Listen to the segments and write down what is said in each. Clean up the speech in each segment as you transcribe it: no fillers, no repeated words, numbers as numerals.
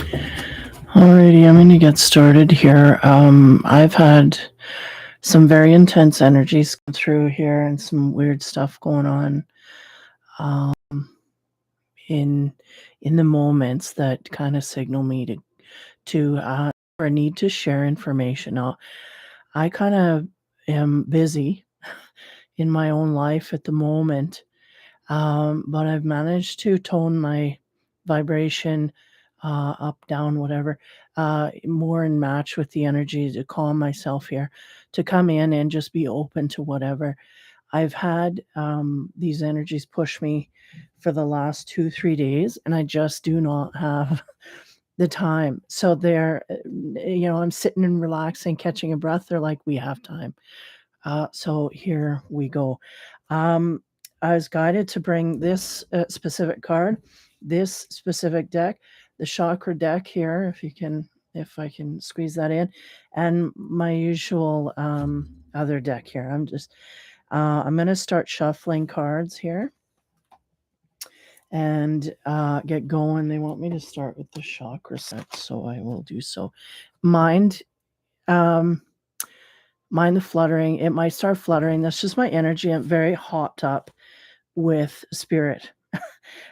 Alrighty, I'm going to get started here. I've had some very intense energies come through here and some weird stuff going on um, in the moments that kind of signal me to or a need to share information. Now, I kind of am busy in my own life at the moment, but I've managed to tone my vibration up, down, whatever, more in match with the energy to calm myself here, to come in and just be open to whatever. I've had these energies push me for the last 2, 3 days, and I just do not have the time. So I'm sitting and relaxing, catching a breath. They're like, we have time. So here we go. Um, I was guided to bring this specific card, this specific deck, the chakra deck here, if I can squeeze that in, and my usual other deck here. I'm going to start shuffling cards here and get going. They want me to start with the chakra set, so I will do so. Mind. Um, Mind the fluttering. It might start fluttering. That's just my energy. I'm very hopped up with spirit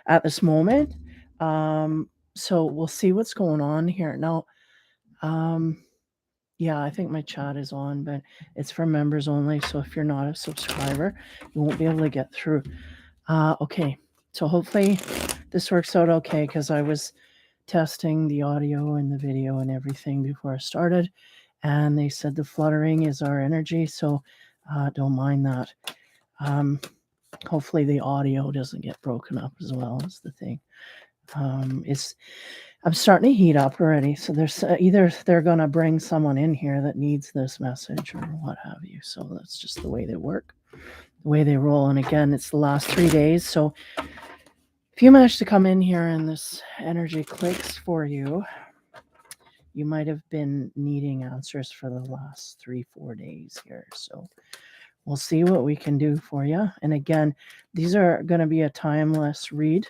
at this moment. So we'll see what's going on here. Now, yeah, I think my chat is on, but it's for members only. So if you're not a subscriber, you won't be able to get through. Okay. So hopefully this works out okay, because I was testing the audio and the video and everything before I started, and they said the fluttering is our energy, so don't mind that. Hopefully the audio doesn't get broken up as well as the thing. I'm starting to heat up already, so there's either they're going to bring someone in here that needs this message or what have you. So that's just the way they work, the way they roll. And again, it's the last 3 days, so if you manage to come in here and this energy clicks for you, you might have been needing answers for the last 3, 4 days here. So we'll see what we can do for you. And again, these are going to be a timeless read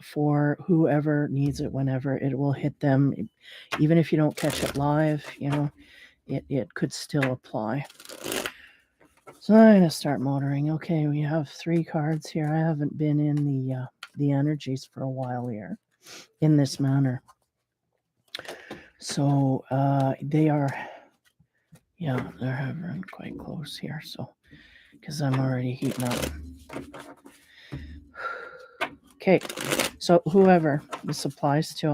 for whoever needs it, whenever it will hit them. Even if you don't catch it live, it could still apply. So I'm going to start motoring. Okay, we have 3 cards here. I haven't been in the energies for a while here in this manner. So they are, yeah, they're hovering quite close here. So, because I'm already heating up. Okay, so whoever this applies to,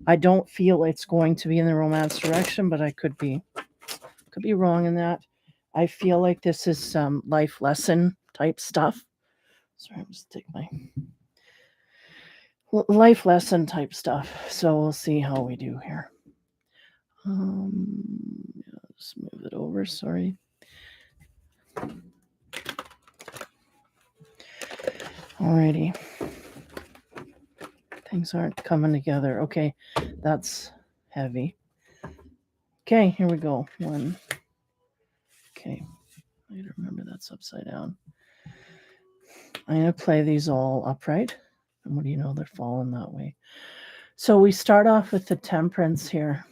I don't feel it's going to be in the romance direction, but I could be wrong in that. I feel like this is some life lesson type stuff. Sorry, I'm just take my life lesson type stuff. So we'll see how we do here. Just move it over. Sorry. Alrighty. Things aren't coming together. Okay, that's heavy. Okay, here we go. 1. Okay, I gotta remember that's upside down. I'm gonna play these all upright. And what do you know? They're falling that way. So we start off with the Temperance here.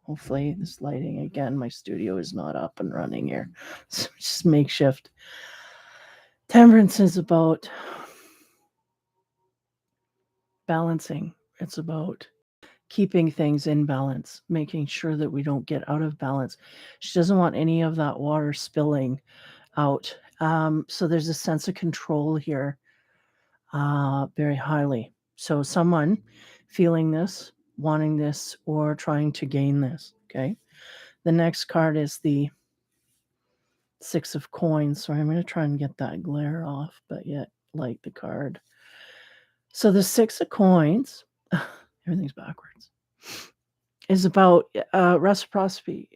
Hopefully this lighting, again, my studio is not up and running here. So just makeshift. Temperance is about balancing. It's about keeping things in balance, making sure that we don't get out of balance. She doesn't want any of that water spilling out. So there's a sense of control here, very highly. So someone feeling this, wanting this, or trying to gain this. Okay. The next card is the 6 of Coins. So I'm going to try and get that glare off, but yet light the card. So the 6 of Coins, everything's backwards, is about reciprocity,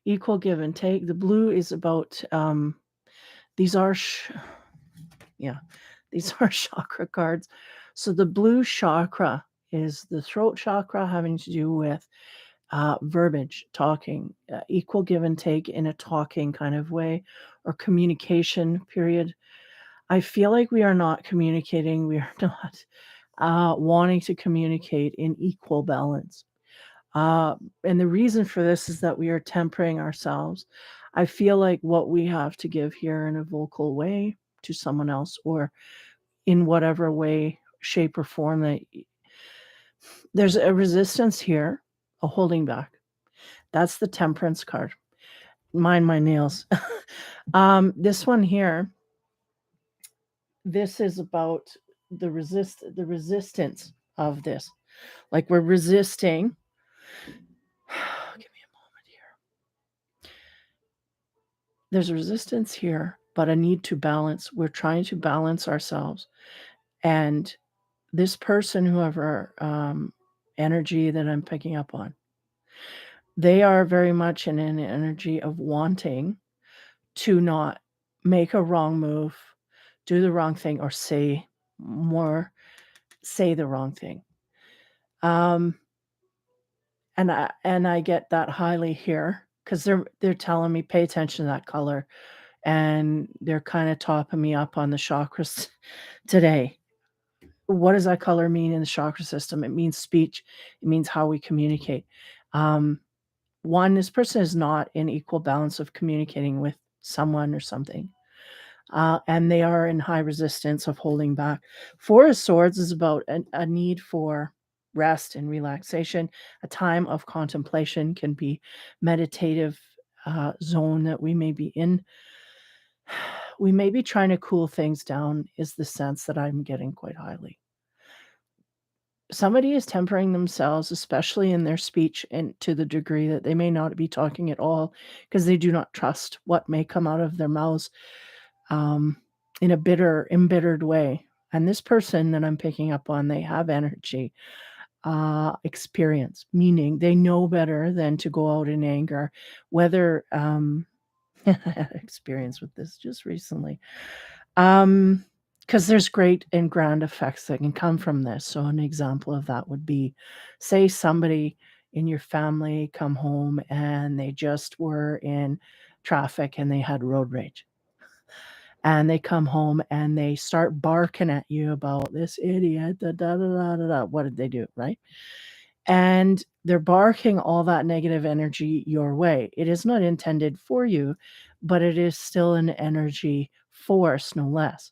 equal give and take. The blue is about these are chakra cards. So the blue chakra is the throat chakra, having to do with verbiage, talking, equal give and take in a talking kind of way, or communication period. I feel like we are not communicating. We are not wanting to communicate in equal balance. And the reason for this is that we are tempering ourselves. I feel like what we have to give here in a vocal way to someone else, or in whatever way, shape, or form that there's a resistance here, a holding back. That's the temperance card. Mind my nails. This one here, this is about the resistance of this. Like we're resisting. Give me a moment here. There's a resistance here, but a need to balance. We're trying to balance ourselves. And this person, whoever energy that I'm picking up on, they are very much in an energy of wanting to not make a wrong move, do the wrong thing, or say the wrong thing. And I get that highly here, because they're telling me pay attention to that color, and they're kind of topping me up on the chakras today. What does that color mean in the chakra system? It means speech. It means how we communicate. One, this person is not in equal balance of communicating with someone or something. And they are in high resistance of holding back. Four of Swords is about a need for rest and relaxation. A time of contemplation can be meditative zone that we may be in. We may be trying to cool things down, is the sense that I'm getting quite highly. Somebody is tempering themselves, especially in their speech, and to the degree that they may not be talking at all, because they do not trust what may come out of their mouths in a embittered way. And this person that I'm picking up on, they have energy, experience, meaning they know better than to go out in anger, whether I had experience with this just recently. Because there's great and grand effects that can come from this. So an example of that would be, say somebody in your family come home and they just were in traffic and they had road rage. And they come home and they start barking at you about this idiot, da da da da da da. What did they do, right? And they're barking all that negative energy your way. It is not intended for you, but it is still an energy force, no less.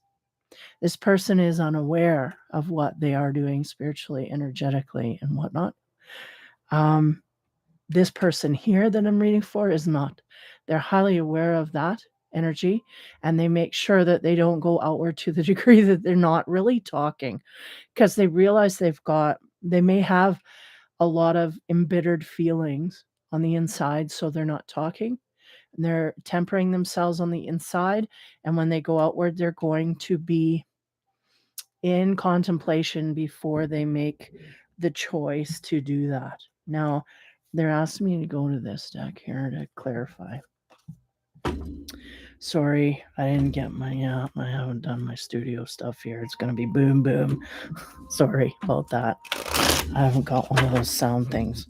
This person is unaware of what they are doing spiritually, energetically, and whatnot. This person here that I'm reading for is not. They're highly aware of that energy, and they make sure that they don't go outward to the degree that they're not really talking, because they realize they may have a lot of embittered feelings on the inside, so they're not talking. And they're tempering themselves on the inside, and when they go outward, they're going to be in contemplation before they make the choice to do that. Now, they're asking me to go to this deck here to clarify. Sorry, I didn't get I haven't done my studio stuff here. It's going to be boom, boom. Sorry about that. I haven't got one of those sound things.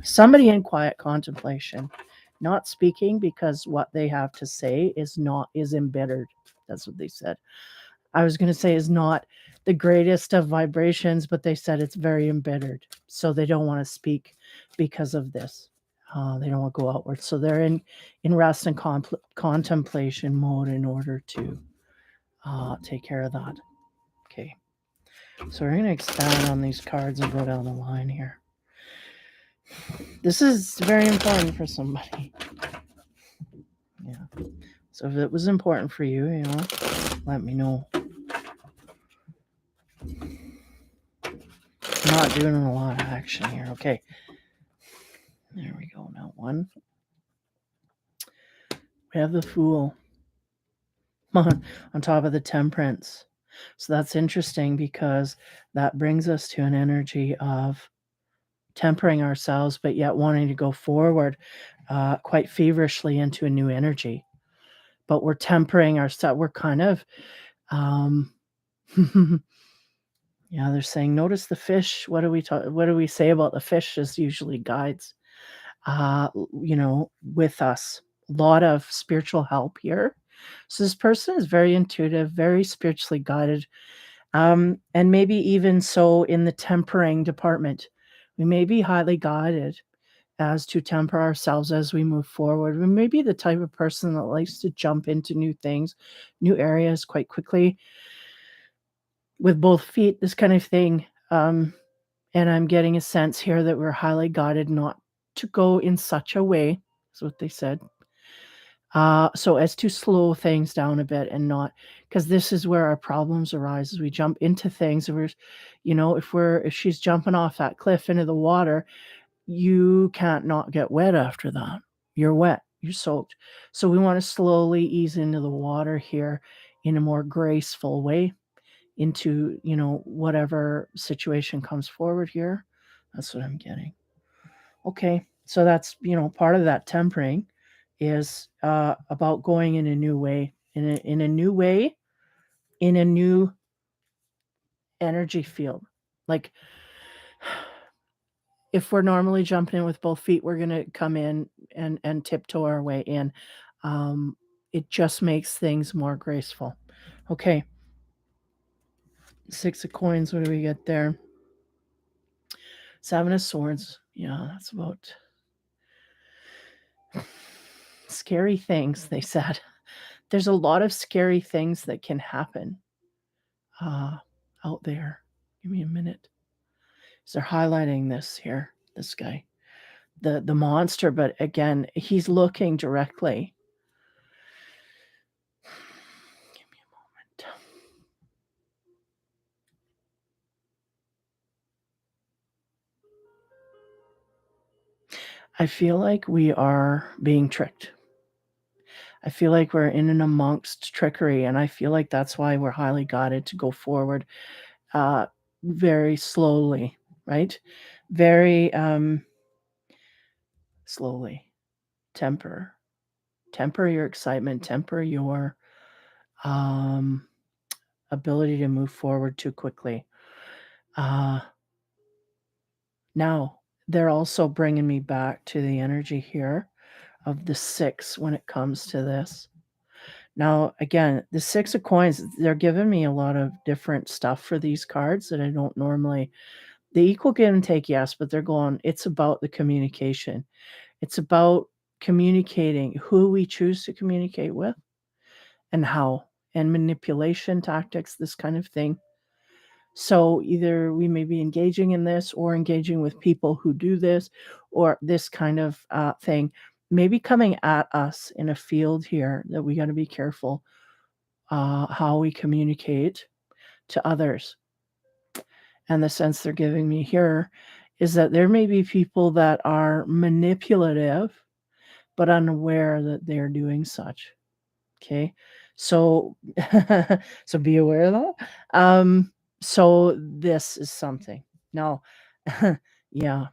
Somebody in quiet contemplation, not speaking because what they have to say is embittered. That's what they said. I was going to say is not the greatest of vibrations, but they said it's very embittered. So they don't want to speak because of this. They don't want to go outward. So they're in rest and contemplation mode in order to take care of that. Okay. So we're going to expand on these cards and go down the line here. This is very important for somebody. Yeah. So if it was important for you, let me know. I'm not doing a lot of action here. Okay. There we go. Now one. We have the Fool on top of the Temperance. So that's interesting, because that brings us to an energy of tempering ourselves, but yet wanting to go forward quite feverishly into a new energy. But we're tempering ourselves. We're kind of, they're saying, notice the fish. What do we say about the fish as usually guides, with us. A lot of spiritual help here. So this person is very intuitive, very spiritually guided, and maybe even so in the tempering department. We may be highly guided as to temper ourselves as we move forward. We may be the type of person that likes to jump into new things, new areas quite quickly with both feet, this kind of thing. And I'm getting a sense here that we're highly guided not to go in such a way, is what they said, so as to slow things down a bit and not, because this is where our problems arise, as we jump into things. And we're, if she's jumping off that cliff into the water, you can't not get wet after that. You're wet, you're soaked. So we want to slowly ease into the water here in a more graceful way into, whatever situation comes forward here. That's what I'm getting. Okay. So that's, part of that tempering is about going in a new way, in a new way, in a new energy field. Like, if we're normally jumping in with both feet, we're gonna come in and tiptoe our way in. Um, it just makes things more graceful. Okay, 6 of coins, what do we get there? 7 of swords. Yeah, that's about scary things, they said. There's a lot of scary things that can happen uh, out there. Give me a minute. So they're highlighting this here, this guy, the monster, but again, he's looking directly. Give me a moment. I feel like we are being tricked. I feel like we're in and amongst trickery, and I feel like that's why we're highly guided to go forward uh, very slowly, right? Very slowly. Temper. Temper your excitement, temper your um, ability to move forward too quickly. Uh, Now, they're also bringing me back to the energy here of the 6 when it comes to this. Now, again, the 6 of coins, they're giving me a lot of different stuff for these cards that I don't normally. The equal give and take, yes, but they're going, it's about the communication. It's about communicating who we choose to communicate with and how, and manipulation tactics, this kind of thing. So either we may be engaging in this or engaging with people who do this or this kind of thing, maybe coming at us in a field here that we got to be careful how we communicate to others. And the sense they're giving me here is that there may be people that are manipulative but unaware that they're doing such. Okay. So so be aware of that. So this is something. Now, yeah,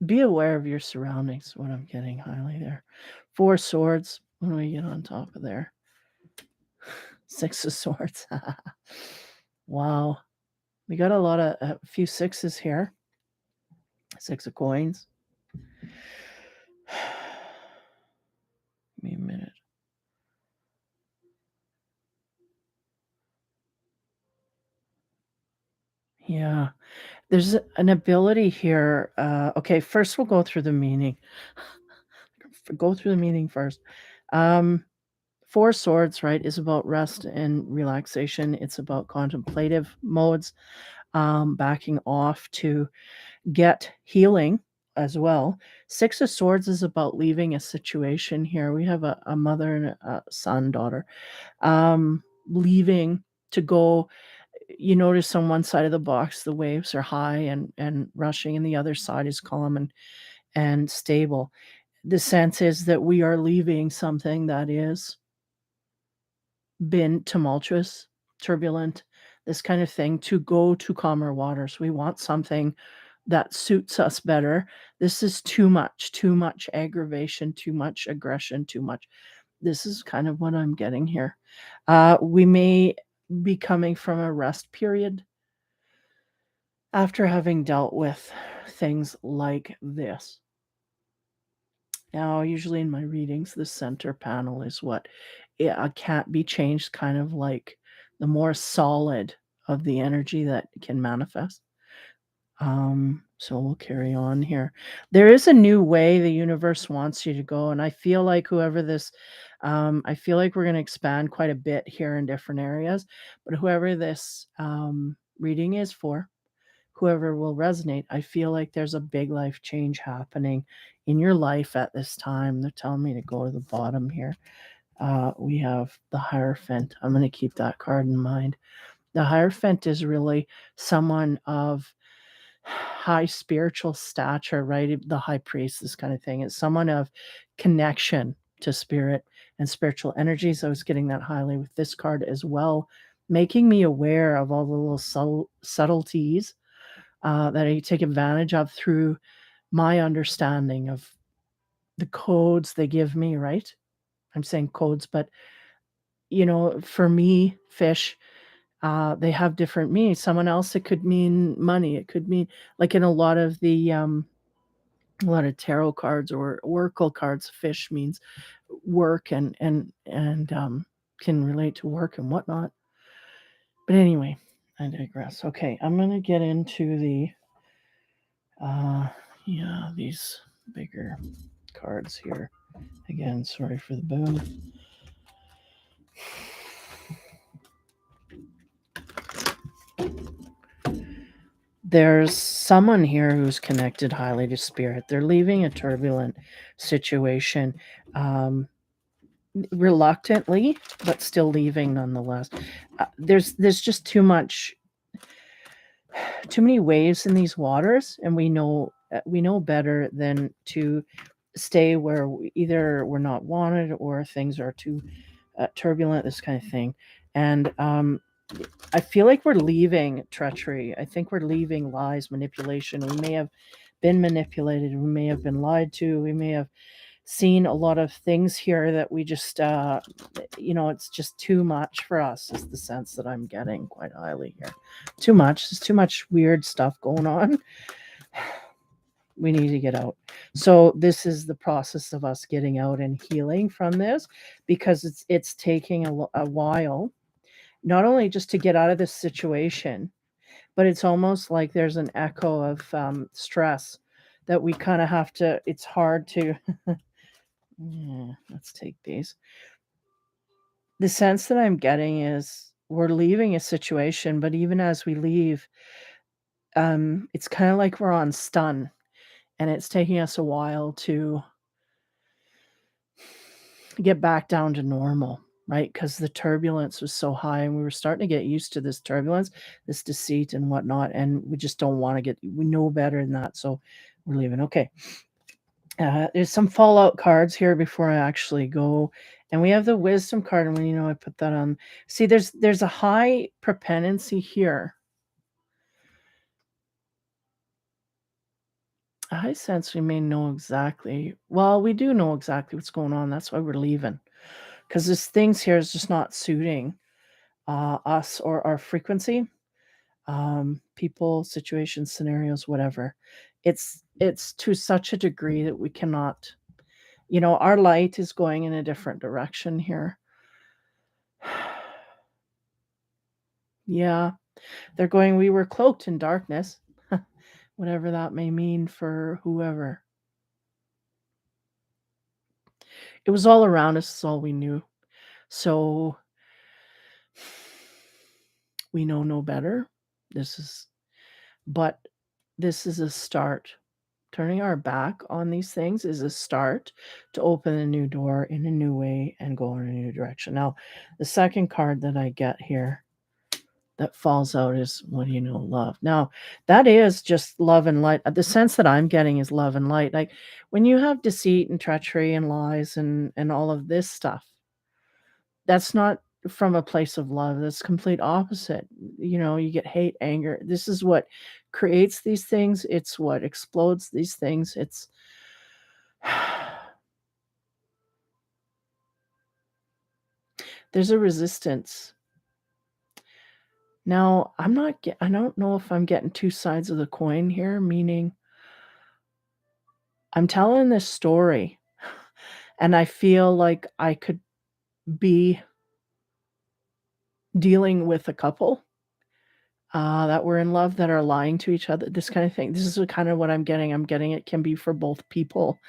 be aware of your surroundings, what I'm getting highly there. 4 swords. What do we get on top of there? 6 of swords. Wow. We got a few sixes here. 6 of coins. Give me a minute. Yeah. There's an ability here. Okay, first we'll go through the meaning. Go through the meaning first. Um, 4 swords, right, is about rest and relaxation. It's about contemplative modes, backing off to get healing as well. 6 of swords is about leaving a situation here. We have a mother and a son, daughter, leaving to go. You notice on one side of the box, the waves are high and rushing, and the other side is calm and stable. The sense is that we are leaving something that is been tumultuous, turbulent, this kind of thing, to go to calmer waters. We want something that suits us better. This is too much aggravation, too much aggression, too much. This is kind of what I'm getting here. We may be coming from a rest period after having dealt with things like this. Now, usually in my readings, the center panel is what can't be changed, kind of like the more solid of the energy that can manifest. So we'll carry on here. There is a new way the universe wants you to go, and I feel like I feel like we're going to expand quite a bit here in different areas, but whoever this reading is for, whoever will resonate, I feel like there's a big life change happening in your life at this time. They're telling me to go to the bottom here. We have the Hierophant. I'm going to keep that card in mind. The Hierophant is really someone of high spiritual stature, right? The high priest, this kind of thing. It's someone of connection to spirit and spiritual energies. I was getting that highly with this card as well, making me aware of all the little subtleties that I take advantage of through my understanding of the codes they give me, right? I'm saying codes, but for me, fish, they have different meanings. Someone else, it could mean money. It could mean, like in a lot of tarot cards or oracle cards, fish means work and can relate to work and whatnot. But anyway, I digress. Okay, I'm gonna get into these bigger cards here. Again, sorry for the boom. There's someone here who's connected highly to spirit. They're leaving a turbulent situation, reluctantly, but still leaving nonetheless. There's just too many waves in these waters, and we know better than to stay where either we're not wanted or things are too turbulent, this kind of thing. And I feel like we're leaving treachery. I think we're leaving lies, manipulation. We may have been manipulated. We may have been lied to. We may have seen a lot of things here that we just, it's just too much for us, is the sense that I'm getting quite highly here. Too much. There's too much weird stuff going on. We need to get out. So this is the process of us getting out and healing from this, because it's taking a while, not only just to get out of this situation, but it's almost like there's an echo of stress that we kind of have to. It's hard to. Let's take these. The sense that I'm getting is we're leaving a situation, but even as we leave, it's kind of like we're on stun, and it's taking us a while to get back down to normal, right? Because the turbulence was so high, and we were starting to get used to this turbulence, this deceit and whatnot, and we just don't want to we know better than that, so we're leaving. Okay. There's some fallout cards here before I actually go, and we have the wisdom card, and I put that on. See, there's a high propensity here. I sense we may know exactly. Well, we do know exactly what's going on. That's why we're leaving, because this things here is just not suiting us or our frequency, people, situations, scenarios, whatever. It's to such a degree that we cannot. Our light is going in a different direction here. Yeah, they're going, we were cloaked in darkness, whatever that may mean for whoever. It was all around us, it's all we knew. So we know no better. But this is a start. Turning our back on these things is a start to open a new door in a new way and go in a new direction. Now, the second card that I get here that falls out is, what do you know, love. Now, that is just love and light. The sense that I'm getting is love and light. Like when you have deceit and treachery and lies and all of this stuff, that's not from a place of love. That's complete opposite. You get hate, anger. This is what creates these things. It's what explodes these things. It's there's a resistance. Now, I don't know if I'm getting two sides of the coin here, meaning I'm telling this story And I feel like I could be dealing with a couple that were in love that are lying to each other, this kind of thing. This is kind of what I'm getting. I'm getting it can be for both people,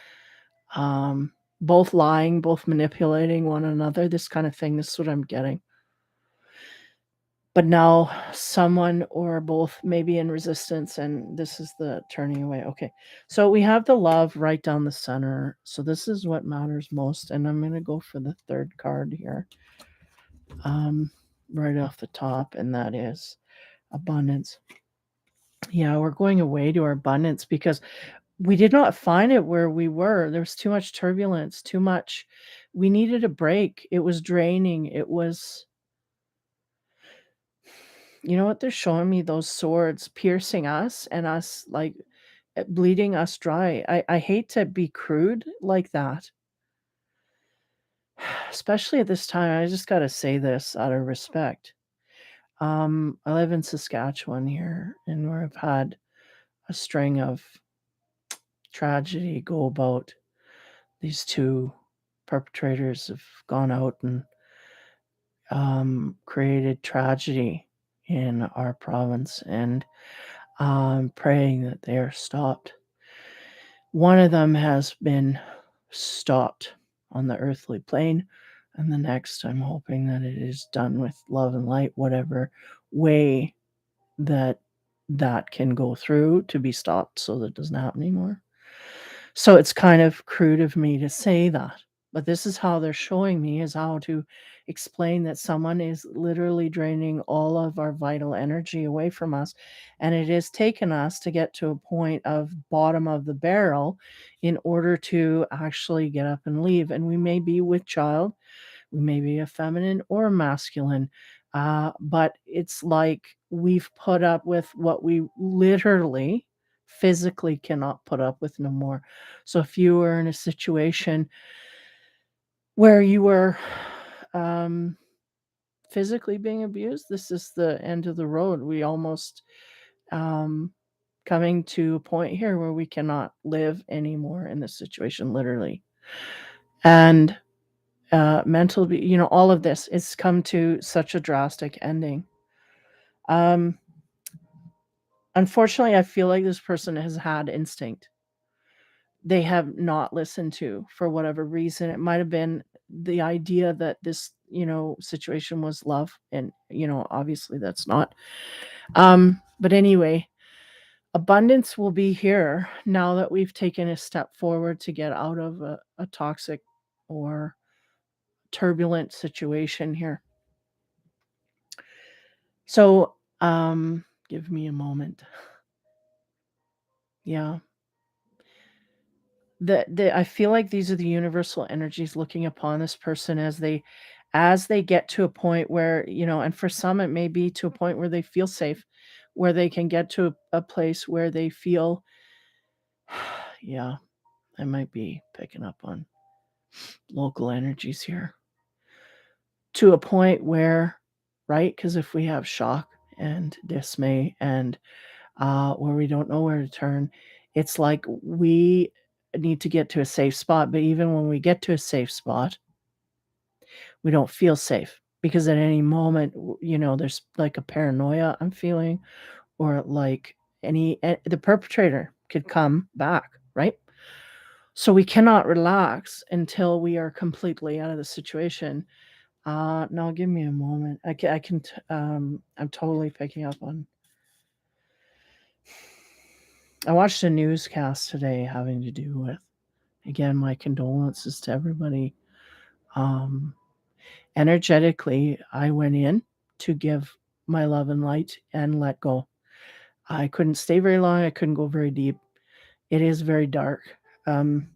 um, both lying, both manipulating one another, this kind of thing. This is what I'm getting. But now someone or both may be in resistance, and this is the turning away. Okay. So we have the love right down the center. So this is what matters most. And I'm going to go for the third card here, right off the top, and that is abundance. Yeah, we're going away to our abundance because we did not find it where we were. There was too much turbulence, too much. We needed a break. It was draining. It was, you know what? They're showing me those swords piercing us and us like bleeding us dry. I hate to be crude like that, especially at this time. I just got to say this out of respect. I live in Saskatchewan here, and where I've had a string of tragedy go about. These two perpetrators have gone out and created tragedy in our province, and I'm praying that they are stopped. One of them has been stopped on the earthly plane, and the next, I'm hoping that it is done with love and light, whatever way that that can go through to be stopped so that it doesn't happen anymore. So it's kind of crude of me to say that, but this is how they're showing me is how to explain that someone is literally draining all of our vital energy away from us. And it has taken us to get to a point of bottom of the barrel in order to actually get up and leave. And we may be with child, we may be a feminine or a masculine, but it's like we've put up with what we literally physically cannot put up with no more. So if you were in a situation where you were um, physically being abused, this is the end of the road. We almost um, coming to a point here where we cannot live anymore in this situation, literally. And mental, all of this has come to such a drastic ending. Um, Unfortunately, I feel like this person has had instinct. They have not listened to for whatever reason. It might have been the idea that this, situation was love, and obviously that's not. But anyway, abundance will be here now that we've taken a step forward to get out of a toxic or turbulent situation here. So, give me a moment. Yeah. I feel like these are the universal energies looking upon this person as they get to a point where, and for some it may be to a point where they feel safe, where they can get to a place where they feel yeah, I might be picking up on local energies here. To a point where, right? Because if we have shock and dismay and where we don't know where to turn. It's like we need to get to a safe spot, but even when we get to a safe spot, we don't feel safe because at any moment, there's like a paranoia I'm feeling, or like the perpetrator could come back, right? So we cannot relax until we are completely out of the situation. Now give me a moment. I'm totally picking up on. I watched a newscast today having to do with, again, my condolences to everybody. Um, Energetically, I went in to give my love and light and let go. I couldn't stay very long. I couldn't go very deep. It is very dark. Um,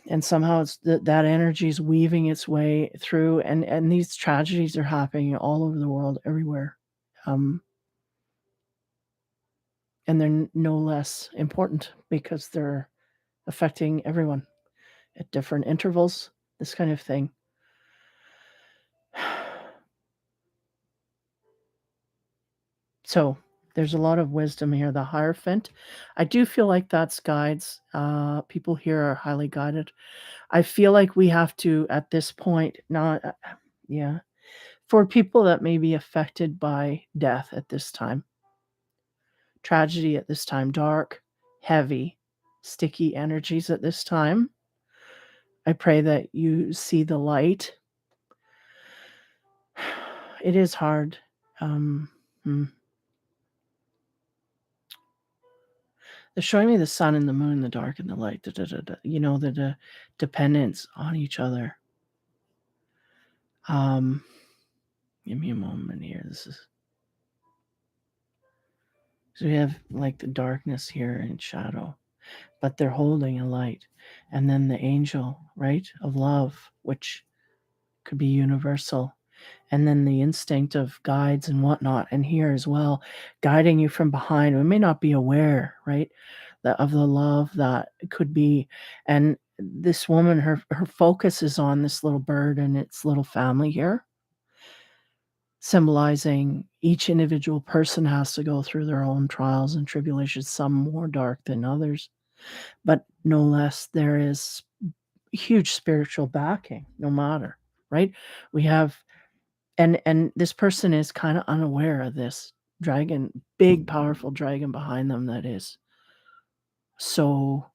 and somehow that energy is weaving its way through, and these tragedies are happening all over the world, everywhere. Um, and they're no less important because they're affecting everyone at different intervals, this kind of thing. So there's a lot of wisdom here. The Hierophant, I do feel like that's guides. People here are highly guided. I feel like we have to, at this point, not, yeah, for people that may be affected by death at this time, tragedy at this time, dark, heavy, sticky energies at this time. I pray that you see the light. It is hard. They're showing me the sun and the moon, the dark and the light. The dependence on each other. Give me a moment here. So we have like the darkness here and shadow, but they're holding a light. And then the angel, right, of love, which could be universal. And then the instinct of guides and whatnot. And here as well, guiding you from behind. We may not be aware, right, of the love that could be. And this woman, her focus is on this little bird and its little family here, symbolizing each individual person has to go through their own trials and tribulations, some more dark than others, but no less there is huge spiritual backing, no matter, right? We have, and this person is kind of unaware of this dragon, big, powerful dragon behind them that is so,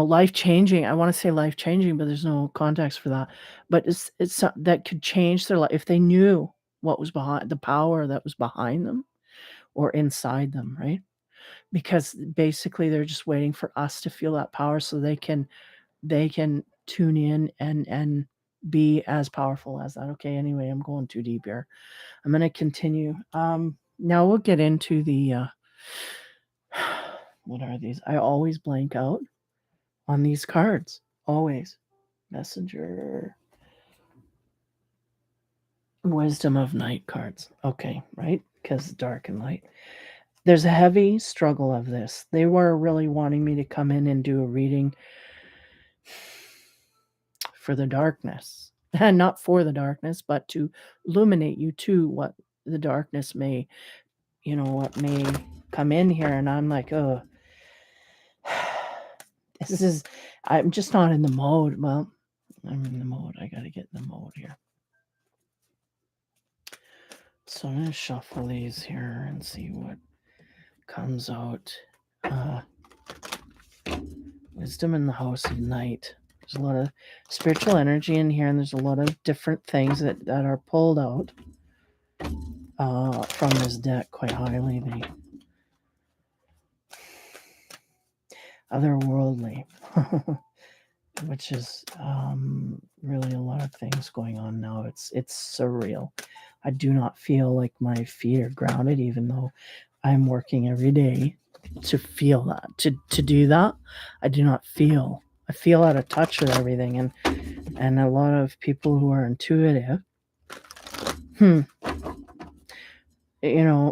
life changing. I want to say life changing, but there's no context for that. But it's that could change their life if they knew what was behind the power that was behind them or inside them, right? Because basically they're just waiting for us to feel that power so they can tune in and be as powerful as that. Okay, anyway, I'm going too deep here. I'm going to continue. Now we'll get into the what are these? I always blank out on these cards. Always. Messenger. Wisdom of Night cards. Okay, right? Because dark and light. There's a heavy struggle of this. They were really wanting me to come in and do a reading for the darkness. And not for the darkness, but to illuminate you to what the darkness may, what may come in here. And I'm like, oh, I'm just not in the mode. Well, I'm in the mode. I got to get in the mode here. So I'm going to shuffle these here and see what comes out. Wisdom in the House of Night. There's a lot of spiritual energy in here, and there's a lot of different things that are pulled out from this deck quite highly. The otherworldly, which is really a lot of things going on now. It's surreal. I do not feel like my feet are grounded, even though I'm working every day to feel that, to do that. I do not feel. I feel out of touch with everything, and a lot of people who are intuitive,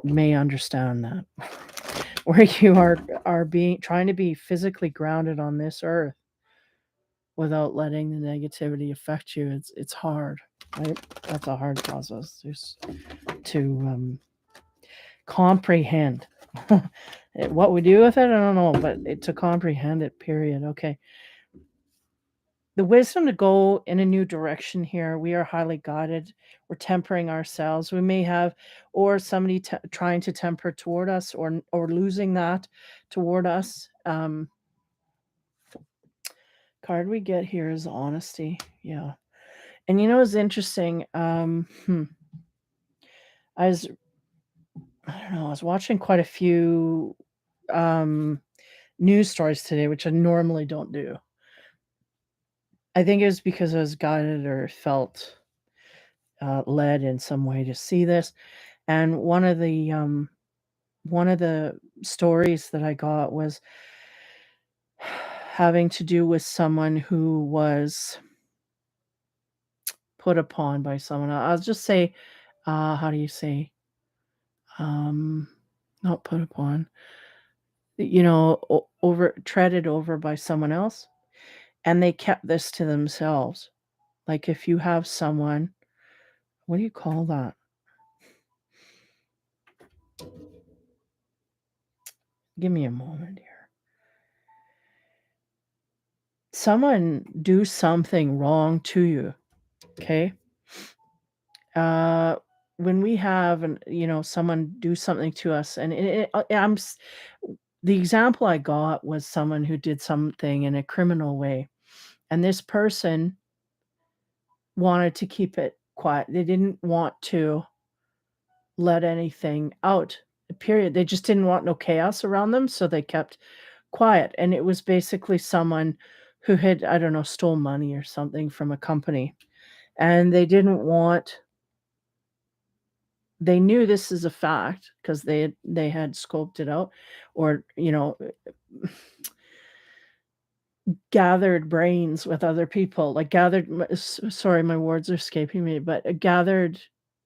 may understand that. Where you are trying to be physically grounded on this earth without letting the negativity affect you, it's hard, right? That's a hard process to comprehend. What we do with it, I don't know, but to comprehend it, period. Okay. The wisdom to go in a new direction here. We are highly guided. We're tempering ourselves. We may have, or somebody trying to temper toward us, or losing that toward us. Card we get here is honesty. Yeah. And it's interesting. I was watching quite a few news stories today, which I normally don't do. I think it was because I was guided or felt led in some way to see this. And one of the stories that I got was having to do with someone who was put upon by someone. I'll just say, how do you say? Not put upon. Treaded over by someone else, and they kept this to themselves. Like if you have someone, what do you call that? Give me a moment here. Someone do something wrong to you, okay? Uh, when we have someone do something to us, and the example I got was someone who did something in a criminal way, and this person wanted to keep it quiet. They didn't want to let anything out, period. They just didn't want no chaos around them, so they kept quiet, and it was basically someone who had, I don't know, stole money or something from a company, and they knew this is a fact because they had scoped it out, or, gathered brains with other people, like, gathered m s sorry, my words are escaping me, but, gathered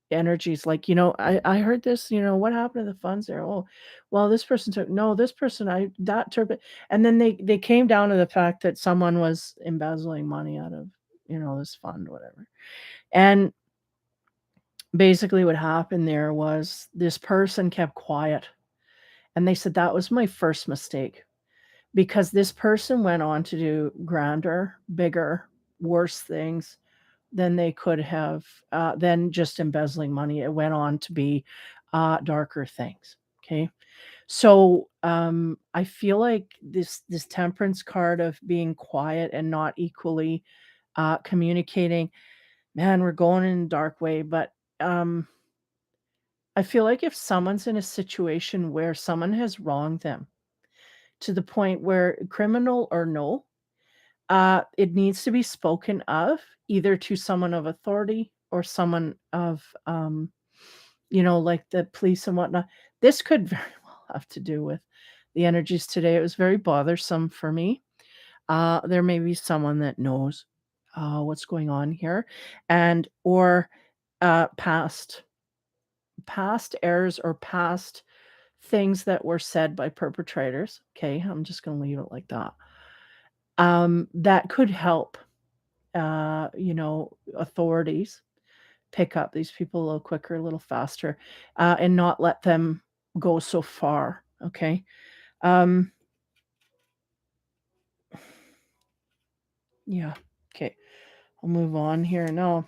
energies, like, "I heard this, what happened to the funds there? Oh, well, this person took no, this person, I that turb," and then they came down to the fact that someone was embezzling money out of, this fund, whatever, and basically what happened there was this person kept quiet, and they said, "That was my first mistake." Because this person went on to do grander, bigger, worse things than they could have, than just embezzling money. It went on to be, darker things, okay? So, I feel like this temperance card of being quiet and not equally, communicating, man, we're going in a dark way, but, I feel like if someone's in a situation where someone has wronged them to the point where criminal or no, it needs to be spoken of either to someone of authority or someone of, like the police and whatnot. This could very well have to do with the energies today. It was very bothersome for me. There may be someone that knows what's going on here, and or past errors or past things that were said by perpetrators. Okay, I'm just going to leave it like that. That could help authorities pick up these people a little quicker, a little faster, and not let them go so far. Okay. Um, yeah. Okay. I'll move on here. Now,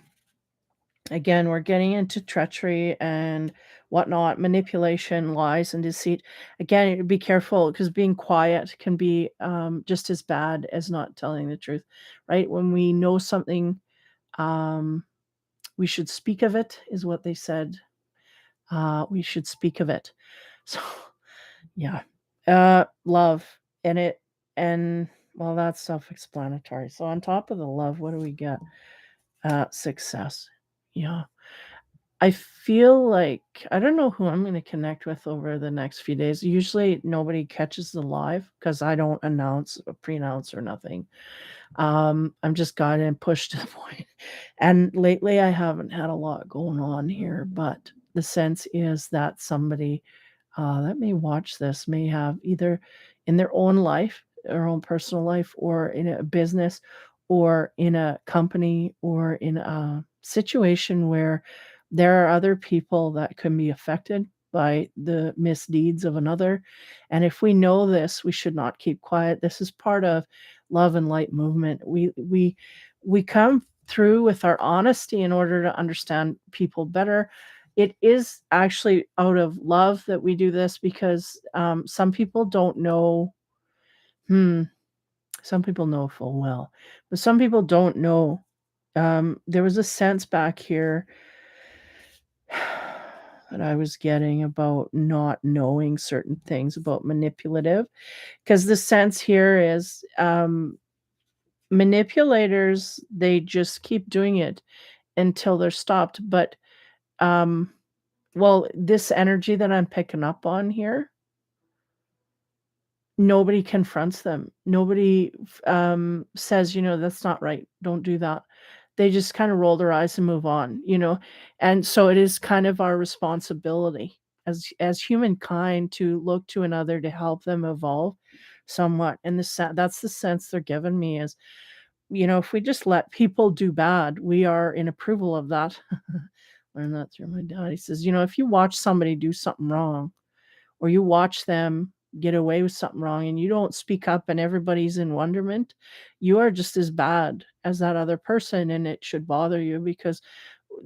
again, we're getting into treachery and whatnot, manipulation, lies, and deceit. Again, be careful because being quiet can be just as bad as not telling the truth, right? When we know something, um, we should speak of it, is what they said. We should speak of it. So, yeah. Love and it and well, that's self-explanatory. So on top of the love, what do we get? Success. Yeah. I feel like I don't know who I'm gonna connect with over the next few days. Usually nobody catches the live because I don't announce or pre-announce or nothing. I'm just got in pushed to the point. And lately I haven't had a lot going on here, but the sense is that somebody that may watch this may have either in their own life, their own personal life, or in a business, or in a company, or in a situation where there are other people that can be affected by the misdeeds of another. And if we know this, we should not keep quiet. This is part of love and light movement. We come through with our honesty in order to understand people better. It is actually out of love that we do this because, some people don't know. Hmm, some people know full well, but some people don't know. There was a sense back here that I was getting about not knowing certain things about manipulative, because the sense here is, manipulators, they just keep doing it until they're stopped, but, um well, this energy that I'm picking up on here, nobody confronts them. Nobody says, "That's not right. Don't do that." They just kinda roll their eyes and move on, and so it is kind of our responsibility as humankind to look to another to help them evolve somewhat, and that's the sense they're giving me is, if we just let people do bad, we are in approval of that. Learned that through my dad. He says, "If you watch somebody do something wrong or you watch them get away with something wrong and you don't speak up and everybody's in wonderment, you are just as bad as that other person, and it should bother you because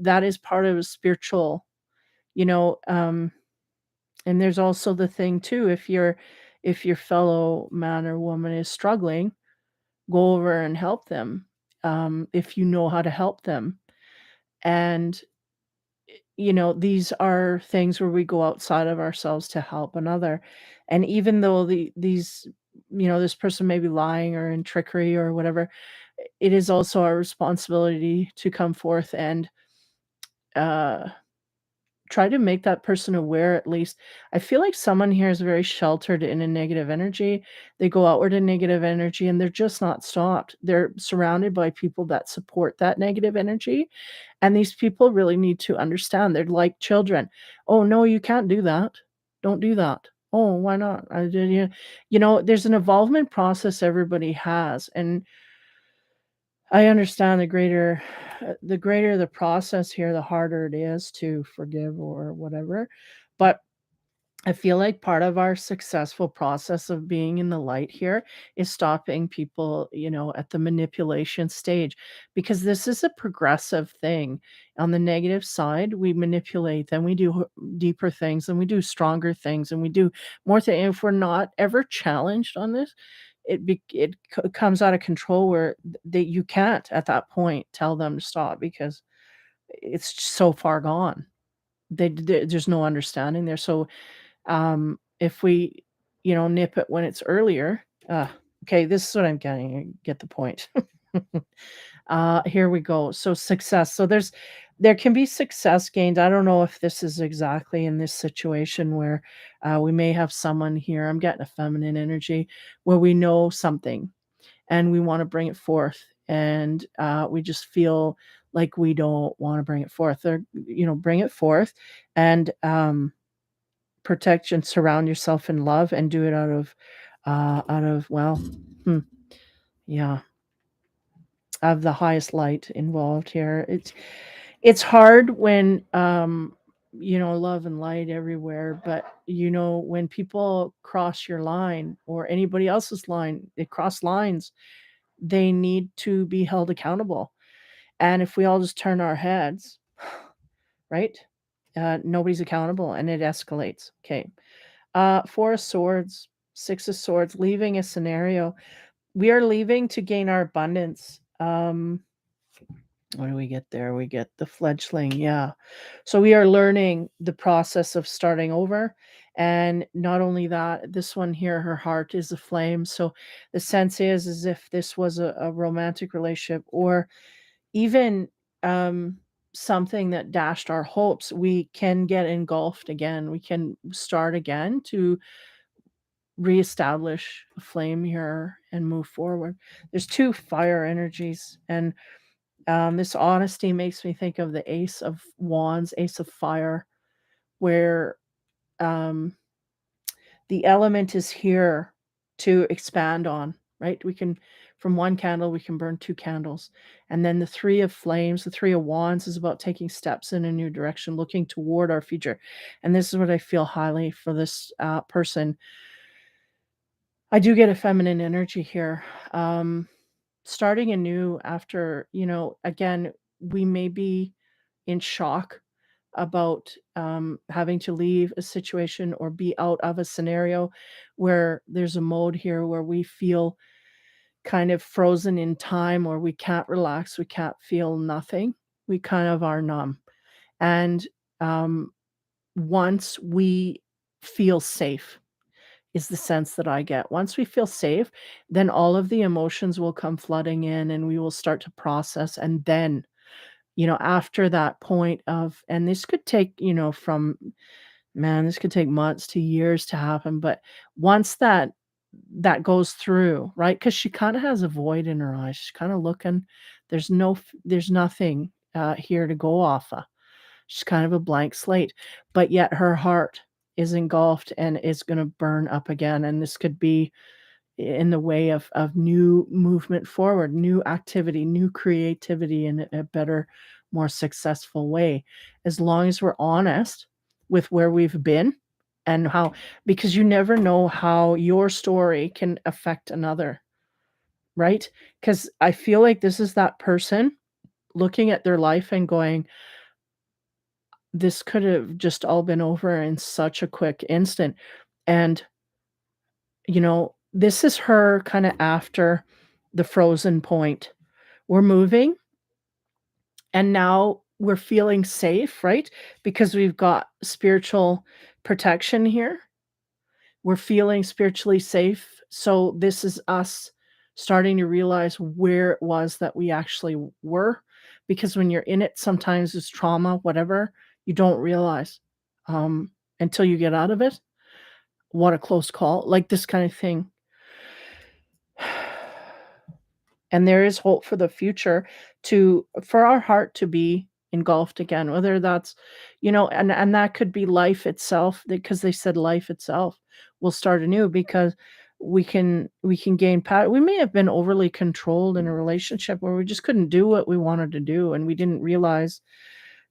that is part of a spiritual, you know, and there's also the thing too, if your fellow man or woman is struggling, go over and help them, if you know how to help them. And, these are things where we go outside of ourselves to help another. And even though this person may be lying or in trickery or whatever, it is also our responsibility to come forth and uh try to make that person aware at least. I feel like someone here is very sheltered in a negative energy. They go outward in negative energy and they're just not stopped. They're surrounded by people that support that negative energy. And these people really need to understand. They're like children. Oh, no, you can't do that. Don't do that. Oh, why not? I did there's an evolvement process everybody has. And I understand the greater the process here, the harder it is to forgive or whatever. But I feel like part of our successful process of being in the light here is stopping people, at the manipulation stage, because this is a progressive thing. On the negative side, we manipulate, then we do deeper things, and we do stronger things, and we do more things. If we're not ever challenged on this, it comes out of control where that you can't at that point tell them to stop because it's so far gone. There's no understanding there. So if we, nip it when it's earlier, okay, this is what I'm getting. Get the point. Here we go. So success. So there can be success gained. I don't know if this is exactly in this situation where we may have someone here. I'm getting a feminine energy where we know something and we want to bring it forth, and we just feel like we don't want to bring it forth, or bring it forth, and protect and surround yourself in love and do it well, hmm, yeah, of the highest light involved here. It's hard when, love and light everywhere, but, when people cross your line or anybody else's line, they cross lines, they need to be held accountable. And if we all just turn our heads, right? Nobody's accountable and it escalates. Okay. Four of Swords, Six of Swords, leaving a scenario. We are leaving to gain our abundance. What do we get there? We get the fledgling. Yeah. So we are learning the process of starting over. And not only that, this one here, her heart is a flame. So the sense is as if this was a romantic relationship or even something that dashed our hopes, we can get engulfed again. We can start again to reestablish a flame here and move forward. There's two fire energies, and this honesty makes me think of the Ace of Wands, Ace of Fire, where um, the element is here to expand on, right? We can, from one candle, we can burn two candles. And then the Three of Flames, the Three of Wands is about taking steps in a new direction, looking toward our future. And this is what I feel highly for this person. I do get a feminine energy here. Um, Starting anew after, again, we may be in shock about having to leave a situation or be out of a scenario where there's a mode here where we feel kind of frozen in time or we can't relax, we can't feel nothing. We kind of are numb. And um, once we feel safe, is the sense that I get. Once we feel safe, then all of the emotions will come flooding in and we will start to process. And then, after that point of, and this could take, this could take months to years to happen. But once that goes through, right? Because she kind of has a void in her eyes. She's kind of looking, there's nothing here to go off of. She's kind of a blank slate, but yet her heart is engulfed and is going to burn up again. And this could be in the way of new movement forward, new activity, new creativity in a better, more successful way. As long as we're honest with where we've been and how, because you never know how your story can affect another, right? Because I feel like this is that person looking at their life and going, this could have just all been over in such a quick instant. And, this is her kind of after the frozen point. We're moving and now we're feeling safe, right? Because we've got spiritual protection here. We're feeling spiritually safe. So this is us starting to realize where it was that we actually were. Because when you're in it, sometimes it's trauma, whatever, you don't realize until you get out of it. What a close call, like this kind of thing. And there is hope for the future, for our heart to be engulfed again, whether that's, and that could be life itself, because they said life itself will start anew, because we can gain power. We may have been overly controlled in a relationship where we just couldn't do what we wanted to do, and we didn't realize,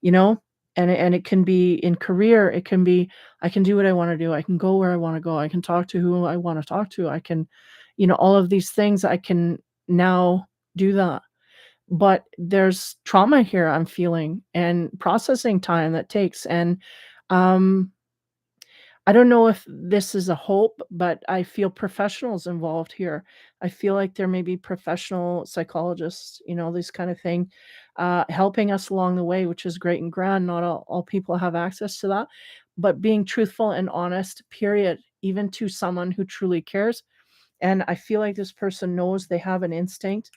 you know and it can be in career. It can be, I can do what I want to do, I can go where I want to go, I can talk to who I want to talk to, I can, all of these things, I can now do that. But there's trauma here I'm feeling, and processing time that takes. And um I don't know if this is a hope, but I feel professionals involved here. I feel like there may be professional psychologists, this kind of thing, helping us along the way, which is great and grand. Not all people have access to that, but being truthful and honest, period, even to someone who truly cares. And I feel like this person knows, they have an instinct.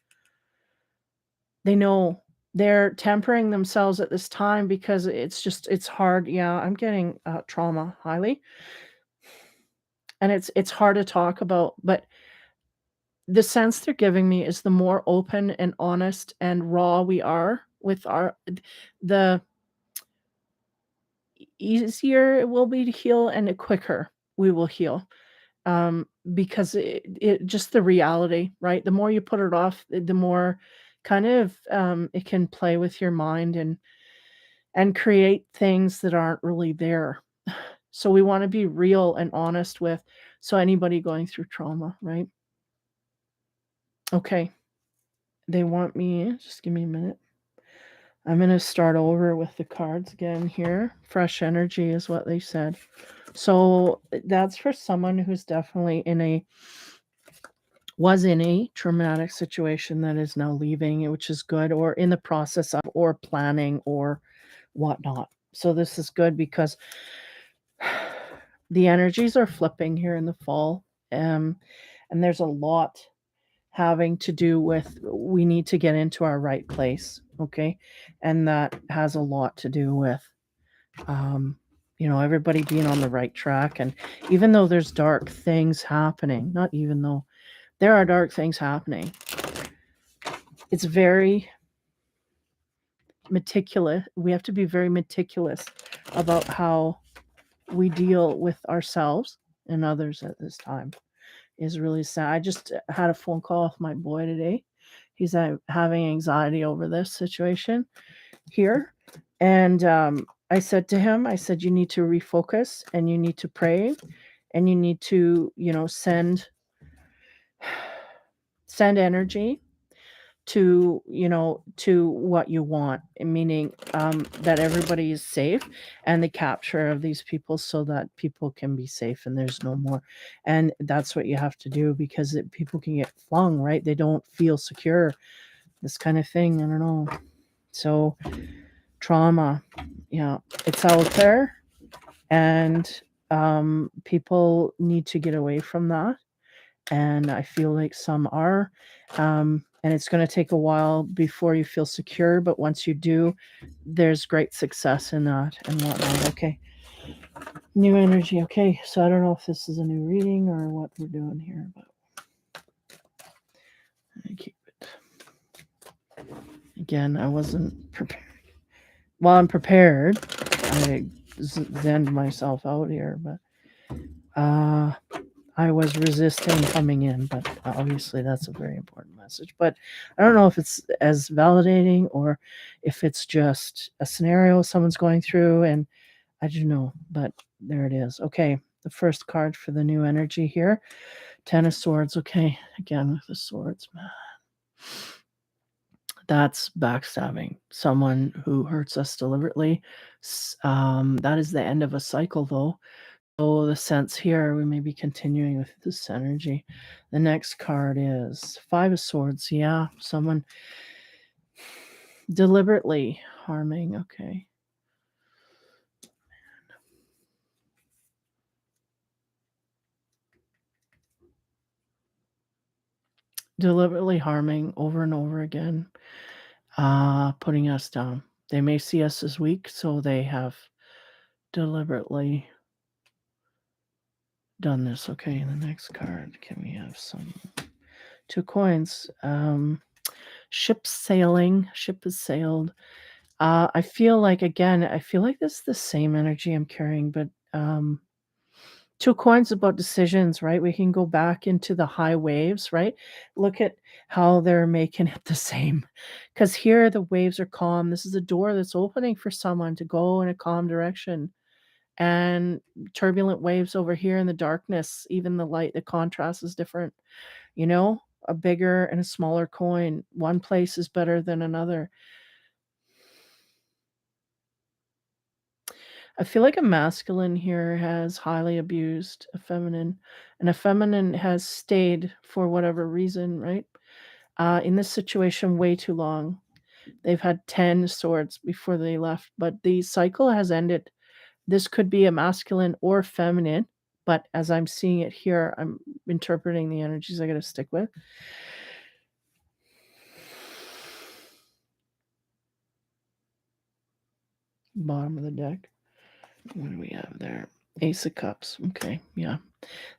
They know they're tempering themselves at this time because it's hard. Yeah, I'm getting trauma highly, and it's hard to talk about, but the sense they're giving me is the more open and honest and raw we are with the easier it will be to heal, and the quicker we will heal. Because it just the reality, right? The more you put it off, the more kind of it can play with your mind and create things that aren't really there. So we want to be real and honest with, so anybody going through trauma, right? Okay. They want me, just give me a minute. I'm going to start over with the cards again here. Fresh energy is what they said. So that's for someone who's definitely was in a traumatic situation that is now leaving, which is good, or in the process of, or planning, or whatnot. So this is good because the energies are flipping here in the fall. And there's a lot having to do with, we need to get into our right place. Okay. And that has a lot to do with, everybody being on the right track. And even though there's dark things happening, not even though there are dark things happening, it's very meticulous. We have to be very meticulous about how we deal with ourselves and others at this time. Is really sad. I just had a phone call with my boy today. He's having anxiety over this situation here. And I said to him, I said, you need to refocus, and you need to pray, and you need to, send energy to, to what you want, meaning that everybody is safe, and the capture of these people, so that people can be safe and there's no more. And that's what you have to do, because people can get flung, right? They don't feel secure, this kind of thing. I don't know. So trauma, yeah, it's out there, and people need to get away from that. And I feel like some are. And it's going to take a while before you feel secure, but once you do, there's great success in that and whatnot. Okay. New energy. Okay. So I don't know if this is a new reading or what we're doing here, but I keep it. Again, I wasn't prepared. Well, I'm prepared. I zenned myself out here, but I was resisting coming in, but obviously that's a very important message. But I don't know if it's as validating, or if it's just a scenario someone's going through, and I don't know. But There it is. Okay, the first card for the new energy here. 10 of Swords. Okay, again with the swords, man. That's backstabbing. Someone who hurts us deliberately. That is the end of a cycle, though. So the sense here, we may be continuing with this energy. The next card is 5 of Swords. Yeah, someone deliberately harming. Okay. Deliberately harming over and over again, putting us down. They may see us as weak, so they have deliberately done this. Okay, the next card. Can we have some 2 coins? Ship sailing. Ship has sailed. I feel like this is the same energy I'm carrying, but 2 coins about decisions, right? We can go back into the high waves, right? Look at how they're making it the same. Because here the waves are calm. This is a door that's opening for someone to go in a calm direction. And turbulent waves over here in the darkness, even the light, the contrast is different. You know, a bigger and a smaller coin. One place is better than another. I feel like a masculine here has highly abused a feminine, and a feminine has stayed for whatever reason, right? In this situation, way too long. They've had 10 swords before they left, but the cycle has ended. This could be a masculine or feminine, but as I'm seeing it here, I'm interpreting the energies I got to stick with. Bottom of the deck. What do we have there? Ace of Cups. Okay, yeah.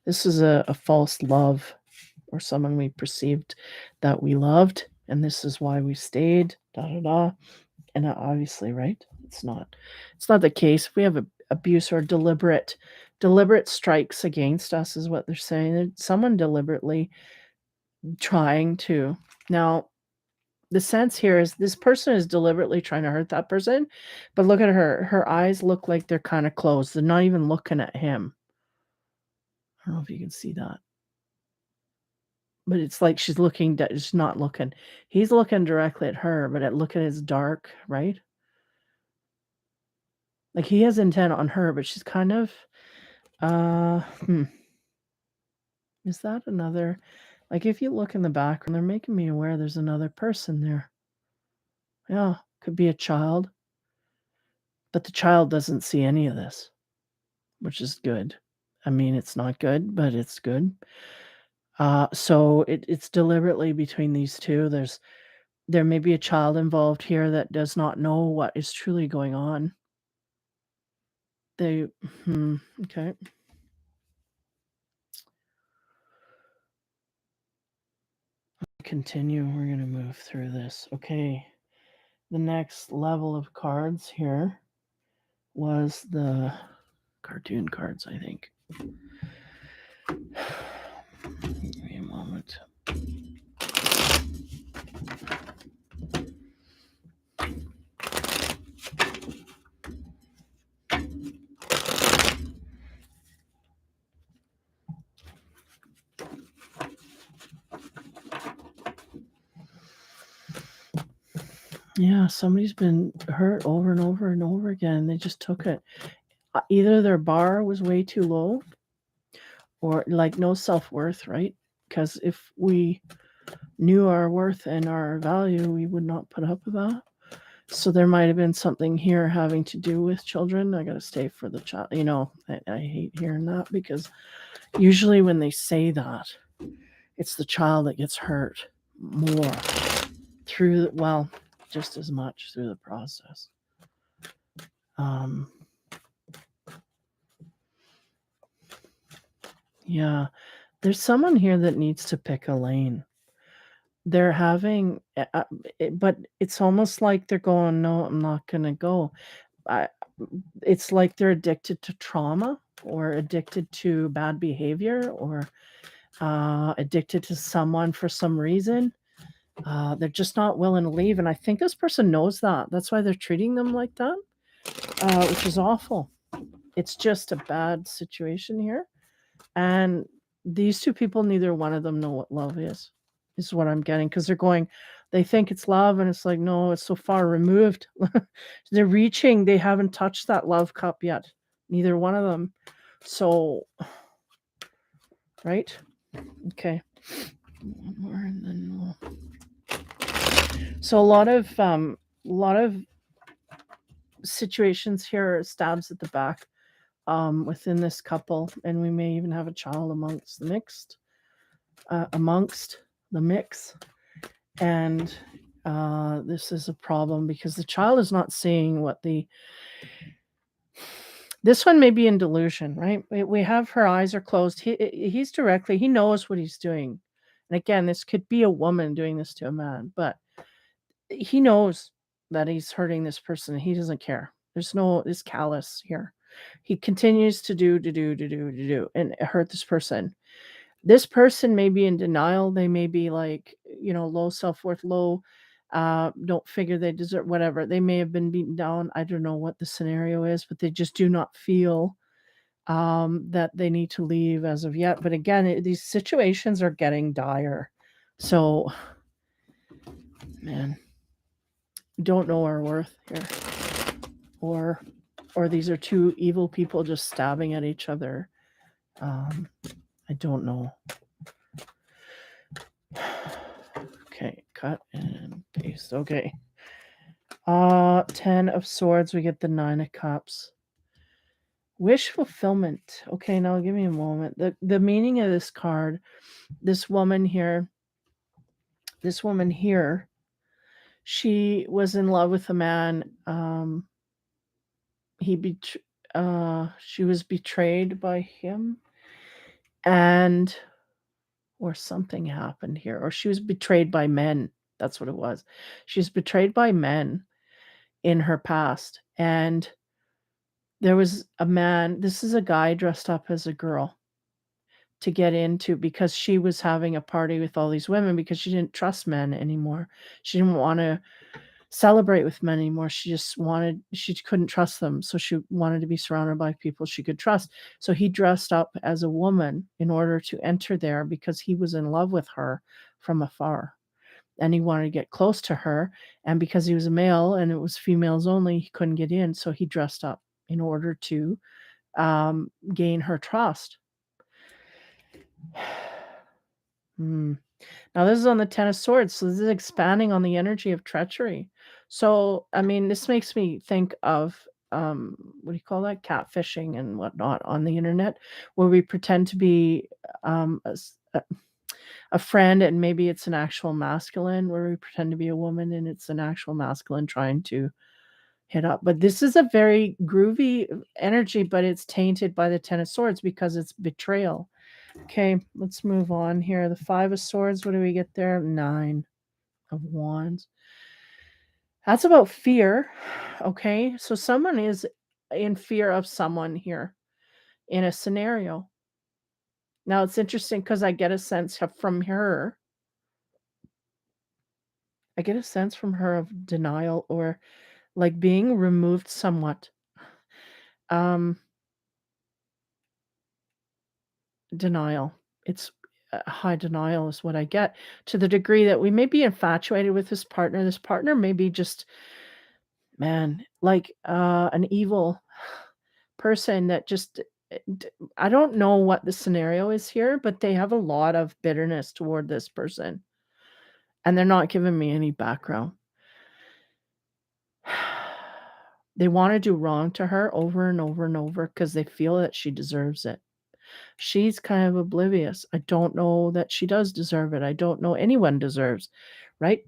This is a false love or someone we perceived that we loved, and this is why we stayed, da da da. And obviously, right? It's not the case. If we have abuse or deliberate strikes against us is what they're saying. Someone deliberately trying to. Now, the sense here is this person is deliberately trying to hurt that person, but look at her. Her eyes look like they're kind of closed. They're not even looking at him. I don't know if you can see that. But it's like she's not looking. He's looking directly at her, but look at his dark, right? Like he has intent on her, but she's kind of, uh, hmm. Is that another? Like if you look in the background, they're making me aware there's another person there. Yeah, could be a child, but the child doesn't see any of this, which is good. I mean, it's not good, but it's good. So it's deliberately between these two. There may be a child involved here that does not know what is truly going on. They okay. Continue. We're going to move through this. Okay. The next level of cards here was the cartoon cards, I think. Give me a moment. Yeah, somebody's been hurt over and over and over again. They just took it. Either their bar was way too low or like no self-worth, right? Because if we knew our worth and our value, we would not put up with that. So there might have been something here having to do with children. I got to stay for the child. You know, I hate hearing that because usually when they say that, it's the child that gets hurt more through, well, just as much through the process. Yeah, there's someone here that needs to pick a lane. They're having, but it's almost like they're going, no, I'm not going to go. It's like they're addicted to trauma or addicted to bad behavior or addicted to someone for some reason. They're just not willing to leave. And I think this person knows that. That's why they're treating them like that, which is awful. It's just a bad situation here. And these two people, neither one of them know what love is what I'm getting. Because they think it's love, and it's like, no, it's so far removed. They're reaching, they haven't touched that love cup yet. Neither one of them. So, right? Okay. One more and then so a lot of situations here are stabs at the back within this couple, and we may even have a child amongst the mix. And this is a problem because the child is not seeing this one may be in delusion, right? We have her eyes are closed. He knows what he's doing. And again, this could be a woman doing this to a man, but he knows that he's hurting this person. He doesn't care. It's callous here. He continues to do and hurt this person. This person may be in denial. They may be like, low self-worth, low, don't figure they deserve whatever. They may have been beaten down. I don't know what the scenario is, but they just do not feel that they need to leave as of yet. But again, these situations are getting dire. So, man, don't know our worth here. Or these are two evil people just stabbing at each other. I don't know. Okay, cut and paste. Okay. 10 of Swords, we get the 9 of Cups. Wish fulfillment. Okay, now give me a moment. The meaning of this card, this woman here, she was in love with a man. She was betrayed by him, or something happened here, or she was betrayed by men. That's what it was. She was betrayed by men in her past, and there was a man. This is a guy dressed up as a girl to get into, because she was having a party with all these women because she didn't trust men anymore. She didn't want to celebrate with men anymore. She couldn't trust them. So she wanted to be surrounded by people she could trust. So he dressed up as a woman in order to enter there because he was in love with her from afar. And he wanted to get close to her. And because he was a male and it was females only, he couldn't get in. So he dressed up in order to gain her trust. Now this is on the 10 of Swords, so this is expanding on the energy of treachery. So, I mean, this makes me think of what do you call that? Catfishing and whatnot on the internet, where we pretend to be a friend, and maybe it's an actual masculine, where we pretend to be a woman and it's an actual masculine trying to hit up. But this is a very groovy energy, but it's tainted by the 10 of Swords because it's betrayal. Okay, let's move on here. The 5 of Swords, what do we get there? 9 of Wands. That's about fear. Okay, so someone is in fear of someone here in a scenario. Now it's interesting because I get a sense from her. I get a sense from her of denial, or like being removed somewhat. Denial. It's high denial is what I get, to the degree that we may be infatuated with this partner. This partner may be just, man, like an evil person that just, I don't know what the scenario is here, but they have a lot of bitterness toward this person. And they're not giving me any background. They want to do wrong to her over and over and over because they feel that she deserves it. She's kind of oblivious. I don't know that she does deserve it. I don't know anyone deserves, right?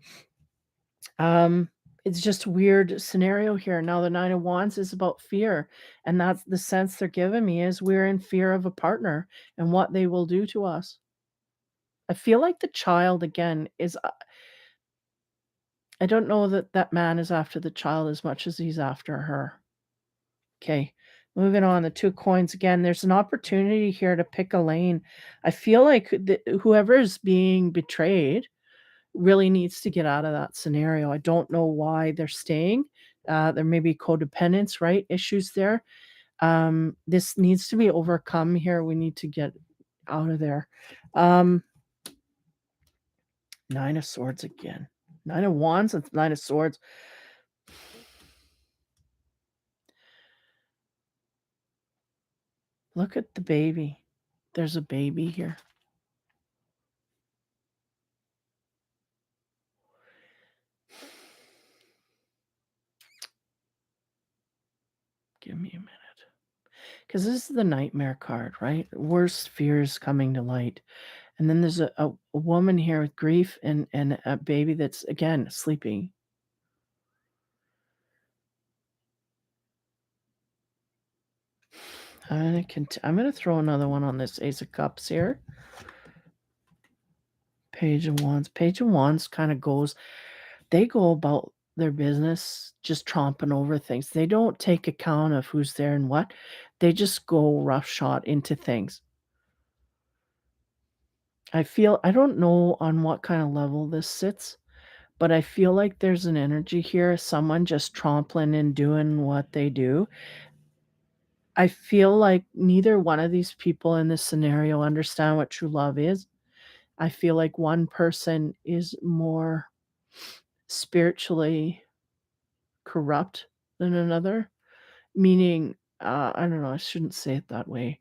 It's just a weird scenario here. Now the 9 of Wands is about fear, and that's the sense they're giving me, is we're in fear of a partner and what they will do to us. I feel like the child again is I don't know that that man is after the child as much as he's after her. Okay. Moving on, the 2 coins again. There's an opportunity here to pick a lane. I feel like whoever is being betrayed really needs to get out of that scenario. I don't know why they're staying. There may be codependence, right? Issues there. This needs to be overcome here. We need to get out of there. Um, 9 of Swords again. 9 of Wands and 9 of Swords. Look at the baby. There's a baby here. Give me a minute. Because this is the Nightmare card, right? Worst fears coming to light. And then there's a woman here with grief and a baby that's, again, sleeping. I'm going to throw another one on this Ace of Cups here. Page of Wands. Page of Wands kind of goes, they go about their business just tromping over things. They don't take account of who's there and what. They just go roughshod into things. I don't know on what kind of level this sits, but I feel like there's an energy here, someone just trampling and doing what they do. I feel like neither one of these people in this scenario understand what true love is. I feel like one person is more spiritually corrupt than another, meaning, I don't know, I shouldn't say it that way,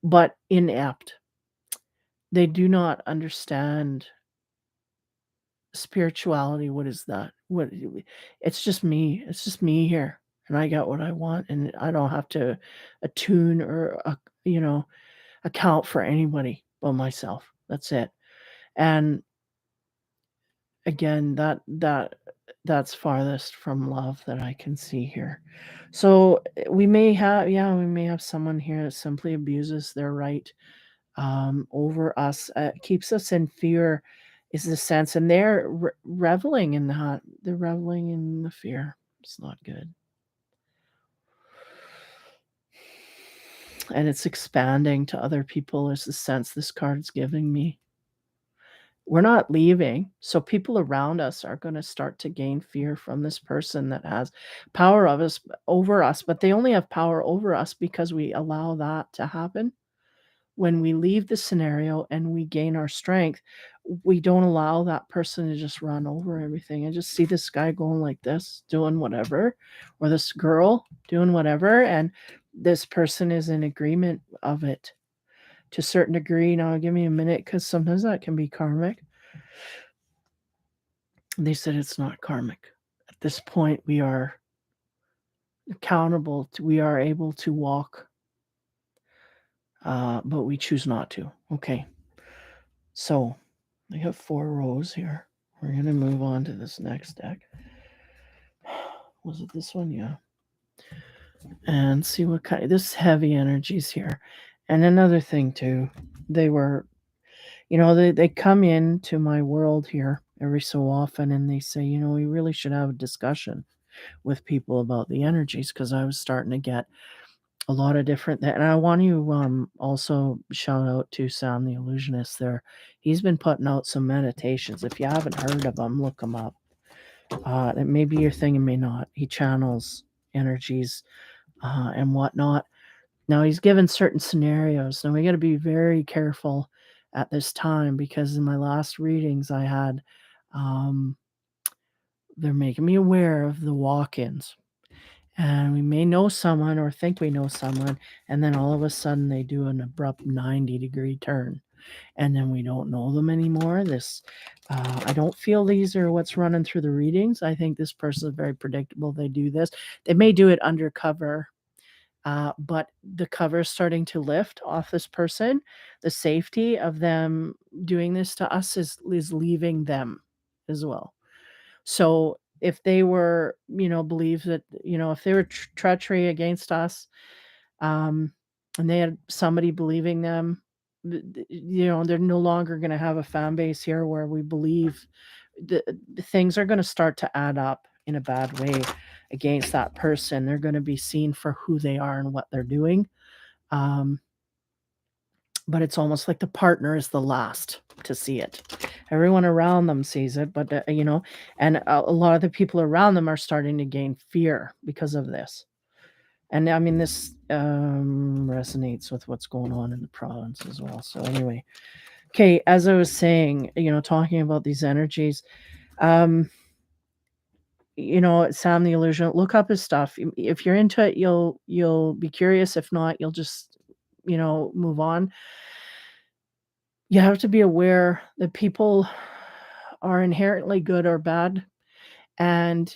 but inept. They do not understand spirituality. What is that? It's just me. It's just me here, and I got what I want, and I don't have to attune or, account for anybody but myself. That's it. And again, that's farthest from love that I can see here. So we may have someone here that simply abuses their right over us, keeps us in fear, is the sense, and they're reveling in that. They're reveling in the fear. It's not good. And it's expanding to other people is the sense this card's giving me. We're not leaving, so people around us are gonna start to gain fear from this person that has power of us over us, but they only have power over us because we allow that to happen. When we leave the scenario and we gain our strength, we don't allow that person to just run over everything. I just see this guy going like this, doing whatever, or this girl doing whatever, and this person is in agreement of it to a certain degree. Now, give me a minute because sometimes that can be karmic. They said it's not karmic. At this point, we are accountable. We are able to walk, but we choose not to. Okay. So I have 4 rows here. We're going to move on to this next deck. Was it this one? Yeah. And see what kind. This heavy energies here. And another thing too, they were, they come into my world here every so often and they say, we really should have a discussion with people about the energies, because I was starting to get a lot of different, and I want to also shout out to Sam the Illusionist there. He's been putting out some meditations. If you haven't heard of them, look them up. It may be your thing, it may not. He channels energies and whatnot. Now he's given certain scenarios. Now we got to be very careful at this time, because in my last readings I had, they're making me aware of the walk-ins. And we may know someone or think we know someone, and then all of a sudden they do an abrupt 90-degree turn, and then we don't know them anymore. I don't feel these are what's running through the readings. I think this person is very predictable. They do this. They may do it undercover, but the cover is starting to lift off this person. The safety of them doing this to us is leaving them as well. So if they were, believe that, if they were treachery against us, and they had somebody believing them, they're no longer going to have a fan base here where we believe the things are going to start to add up in a bad way against that person. They're going to be seen for who they are and what they're doing. But it's almost like the partner is the last to see it. Everyone around them sees it, but and a lot of the people around them are starting to gain fear because of this. And I mean, this resonates with what's going on in the province as well. So anyway, okay, as I was saying, talking about these energies, um, Sam the Illusion, look up his stuff. If you're into it, you'll be curious. If not, you'll just, move on. You have to be aware that people are inherently good or bad, and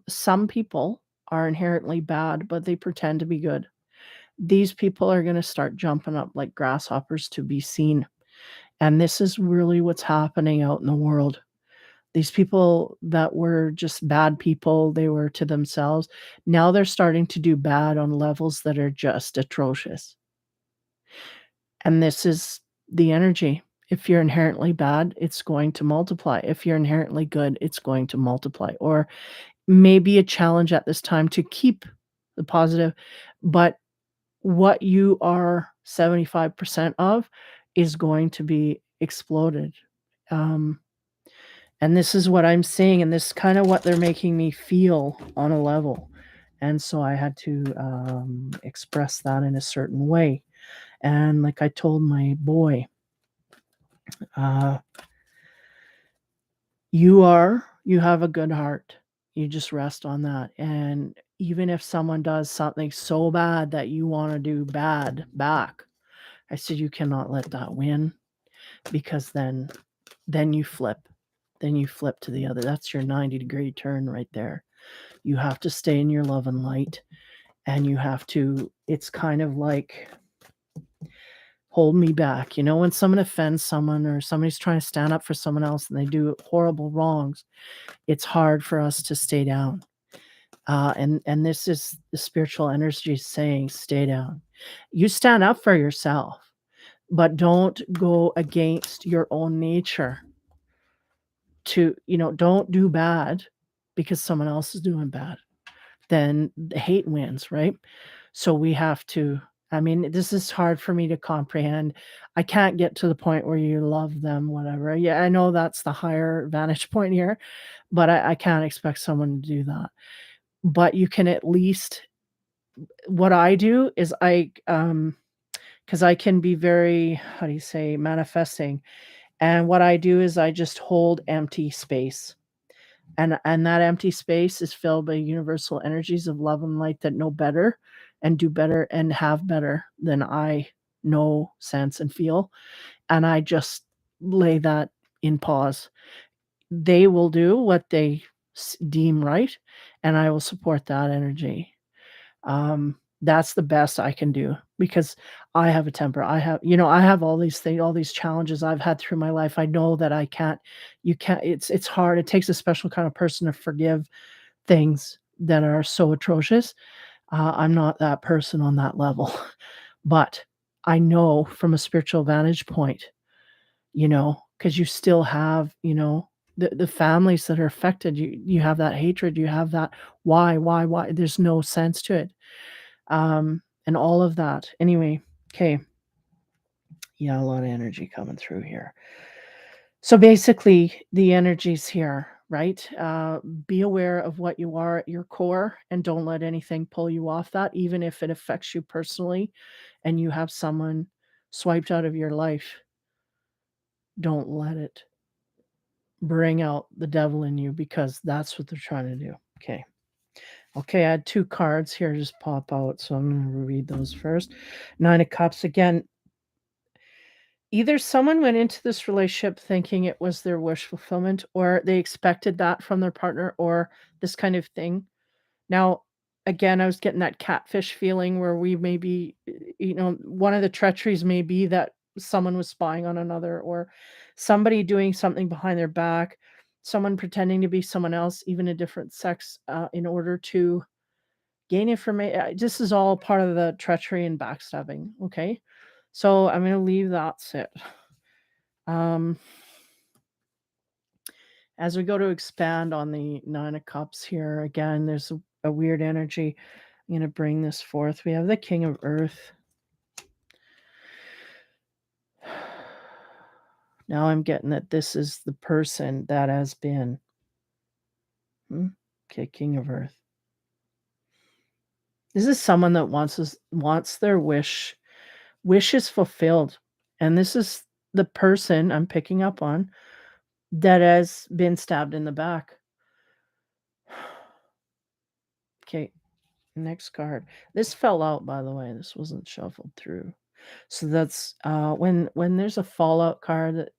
some people are inherently bad, but they pretend to be good. These people are going to start jumping up like grasshoppers to be seen. And this is really what's happening out in the world. These people that were just bad people, they were to themselves. Now they're starting to do bad on levels that are just atrocious. And this is the energy. If you're inherently bad, it's going to multiply. If you're inherently good, it's going to multiply. Or maybe a challenge at this time to keep the positive, but what you are 75% of is going to be exploded. Um, and this is what I'm seeing, and this is kind of what they're making me feel on a level. And so I had to express that in a certain way. And like I told my boy, uh, you have a good heart. You just rest on that. And even if someone does something so bad that you want to do bad back, I said, you cannot let that win, because then you flip. Then you flip to the other. That's your 90-degree turn right there. You have to stay in your love and light, and you have to, it's kind of like, hold me back. When someone offends someone, or somebody's trying to stand up for someone else and they do horrible wrongs, it's hard for us to stay down. And this is the spiritual energy saying, stay down. You stand up for yourself, but don't go against your own nature. Don't do bad because someone else is doing bad. Then the hate wins, right? So we have to, this is hard for me to comprehend. I can't get to the point where you love them, whatever. Yeah, I know that's the higher vantage point here, but I can't expect someone to do that. But you can at least, what I do is because I can be very, how do you say, manifesting. And what I do is I just hold empty space. And that empty space is filled by universal energies of love and light that know better and do better and have better than I know, sense, and feel. And I just lay that in pause. They will do what they deem right, and I will support that energy. That's the best I can do, because I have a temper. I have all these things, all these challenges I've had through my life. I know that I can't, you can't, it's hard. It takes a special kind of person to forgive things that are so atrocious. I'm not that person on that level, but I know from a spiritual vantage point, because you still have, the families that are affected. You have that hatred. You have that why. There's no sense to it, and all of that. Anyway, okay. Yeah, a lot of energy coming through here. So basically, the energy's here, right? Be aware of what you are at your core, and don't let anything pull you off that, even if it affects you personally and you have someone swiped out of your life. Don't let it bring out the devil in you, because that's what they're trying to do. Okay. Okay, I had two cards here just pop out, so I'm going to read those first. Nine of Cups again. Either someone went into this relationship thinking it was their wish fulfillment, or they expected that from their partner, or this kind of thing. Now, again, I was getting that catfish feeling where we maybe, one of the treacheries may be that someone was spying on another, or somebody doing something behind their back, someone pretending to be someone else, even a different sex, in order to gain information. This is all part of the treachery and backstabbing. Okay. So I'm going to leave that sit. Um, as we go to expand on the Nine of Cups here, again, there's a weird energy. I'm going to bring this forth. We have the King of Earth. Now I'm getting that this is the person that has been. Okay, King of Earth. This is someone that wants their wish is fulfilled. And this is the person I'm picking up on that has been stabbed in the back. Okay, next card. This fell out, by the way. This wasn't shuffled through. So that's when there's a fallout card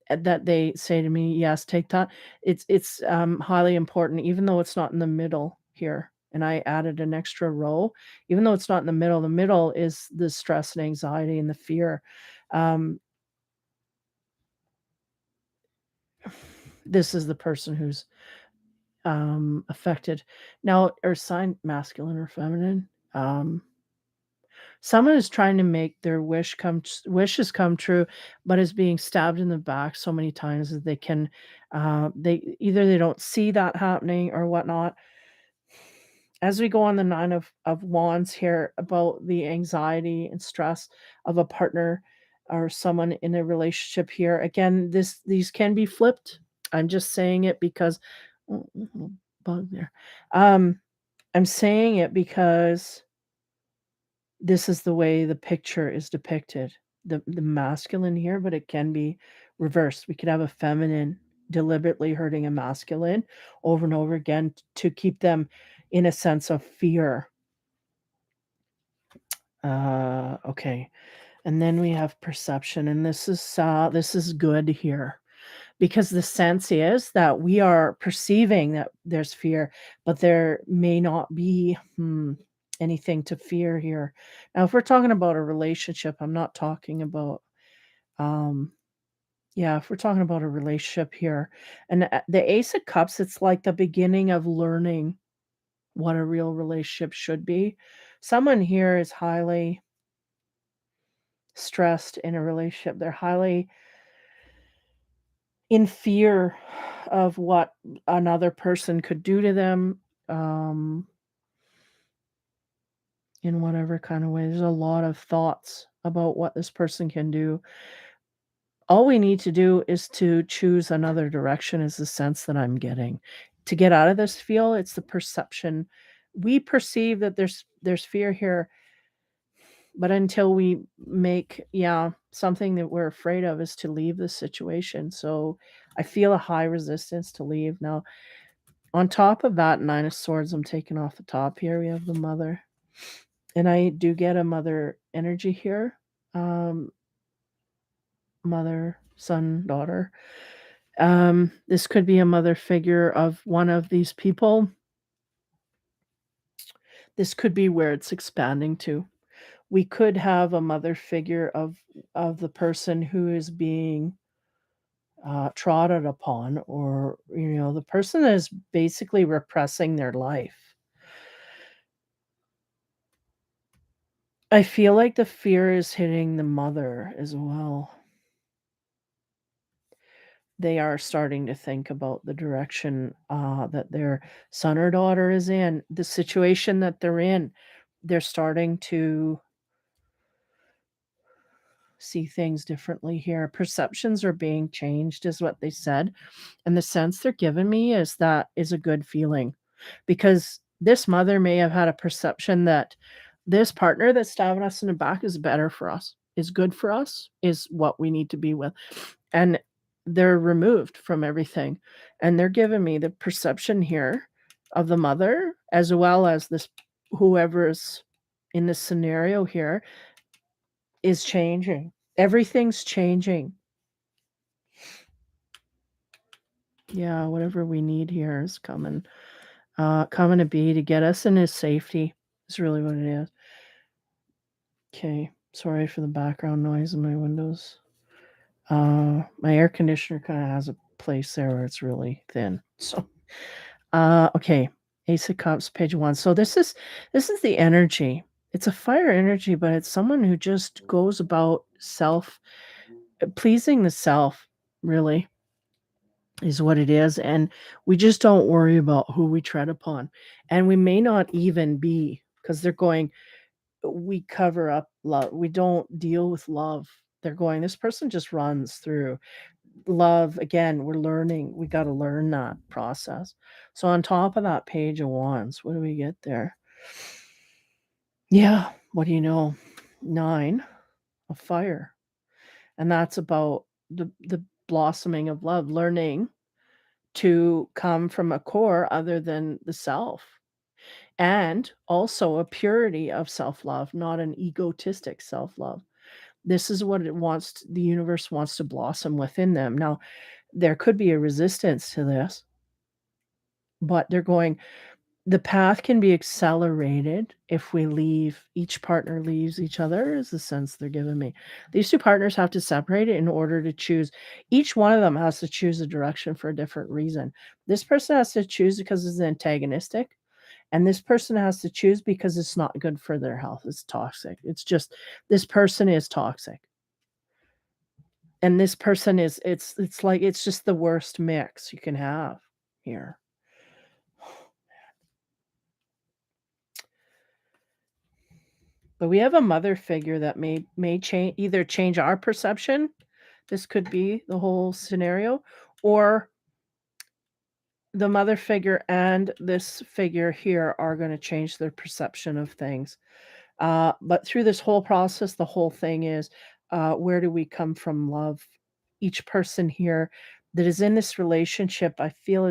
that they say to me, yes, take that. It's highly important, even though it's not in the middle here. And I added an extra row, even though it's not in the middle. The middle is the stress and anxiety and the fear. Um, this is the person who's affected. Now, or sign masculine or feminine. Someone is trying to make their wishes come true, but is being stabbed in the back so many times that they can, they either they don't see that happening or whatnot. As we go on the nine of wands here about the anxiety and stress of a partner or someone in a relationship here. Again, these can be flipped. I'm just saying it because oh, little bug there. Um, I'm saying it because this is the way the picture is depicted. The masculine here, but it can be reversed. We could have a feminine deliberately hurting a masculine over and over again to keep them in a sense of fear. Okay. And then we have perception, and this is good here because the sense is that we are perceiving that there's fear, but there may not be anything to fear here. Now, if we're talking about a relationship, I'm not talking about, um, yeah, if we're talking about a relationship here, and the Ace of Cups, it's like the beginning of learning what a real relationship should be. Someone here is highly stressed in a relationship. They're highly in fear of what another person could do to them, um, in whatever kind of way. There's a lot of thoughts about what this person can do. All we need to do is to choose another direction is the sense that I'm getting. To get out of this feel, it's the perception. We perceive that there's fear here, but until we make, yeah, something that we're afraid of is to leave the situation. So I feel a high resistance to leave. Now, on top of that nine of swords, I'm taking off the top here. We have the mother. And I do get a mother energy here. Um, mother, son, daughter. This could be a mother figure of one of these people. This could be where it's expanding to. We could have a mother figure of the person who is being trodden upon, or the person that is basically repressing their life. I feel like the fear is hitting the mother as well. They are starting to think about the direction that their son or daughter is in, the situation that they're in. They're starting to see things differently here. Perceptions are being changed, is what they said. And the sense they're giving me is that is a good feeling because this mother may have had a perception that this partner that's stabbing us in the back is better for us, is good for us, is what we need to be with. And they're removed from everything. And they're giving me the perception here of the mother as well as this whoever's in this scenario here is changing. Everything's changing. Yeah, whatever we need here is coming to be to get us into safety is really what it is. Okay, sorry for the background noise in my windows. My air conditioner kind of has a place there where it's really thin. So, okay, Ace of Cups, page 1. So this is the energy. It's a fire energy, but it's someone who just goes about pleasing the self, really, is what it is. And we just don't worry about who we tread upon. And we may not even be, because they're going, we cover up love. We don't deal with love. They're going, this person just runs through love. Again, we're learning. We got to learn that process. So on top of that page of wands, what do we get there? Yeah, what do you know? 9 of fire. And that's about the blossoming of love, learning to come from a core other than the self. And also a purity of self-love, not an egotistic self-love. This is what the universe wants to blossom within them. Now, there could be a resistance to this, but the path can be accelerated if each partner leaves each other, is the sense they're giving me. These 2 partners have to separate it in order to choose. Each one of them has to choose a direction for a different reason. This person has to choose because it's antagonistic, and this person has to choose because it's not good for their health. It's toxic. It's just this person is toxic. And this person is it's like it's just the worst mix you can have here. But we have a mother figure that may change our perception. This could be the whole scenario, or the mother figure and this figure here are going to change their perception of things. But through this whole process, the whole thing is, where do we come from love? Each person here that is in this relationship, I feel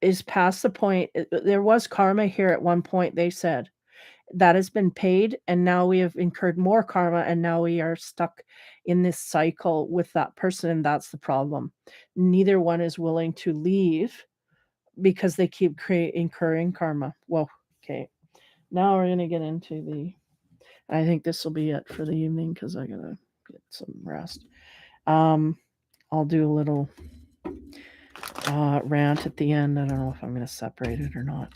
is past the point. There was karma here at one point, they said. That has been paid, and now we have incurred more karma, and now we are stuck in this cycle with that person, and that's the problem. Neither one is willing to leave because they keep incurring karma. Whoa, okay. Now we're gonna get into I think this will be it for the evening because I gotta get some rest. Um, I'll do a little rant at the end. I don't know if I'm gonna separate it or not.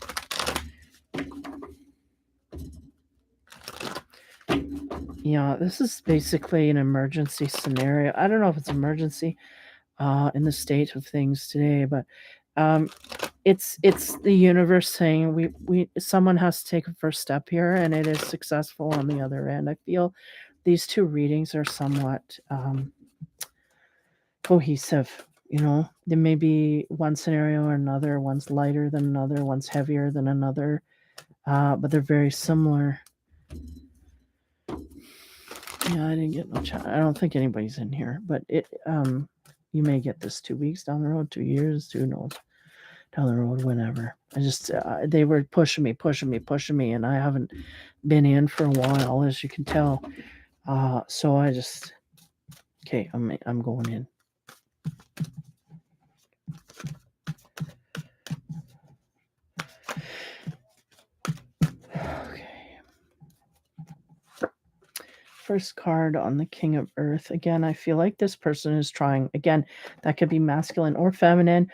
Yeah, this is basically an emergency scenario. I don't know if it's emergency in the state of things today, but um, it's the universe saying we someone has to take a first step here, and it is successful on the other end. I feel these 2 readings are somewhat cohesive. You know, there may be one scenario or another. One's lighter than another. One's heavier than another, but they're very similar. Yeah, I didn't get no chat. I don't think anybody's in here, but you may get this 2 weeks down the road, 2 years, who knows, down the road, whenever. I just they were pushing me, and I haven't been in for a while, as you can tell. So I just okay. I'm going in. Okay. First card on the King of Earth. Again, I feel like this person is trying. Again, that could be masculine or feminine.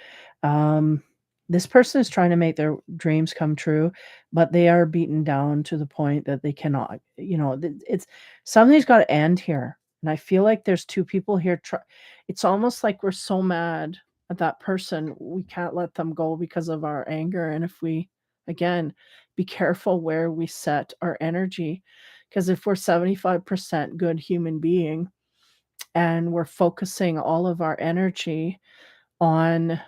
This person is trying to make their dreams come true, but they are beaten down to the point that they cannot. You know, it's something's got to end here. And I feel like there's 2 people here. It's almost like we're so mad at that person, we can't let them go because of our anger. And if we, again, be careful where we set our energy, because if we're 75% good human being and we're focusing all of our energy on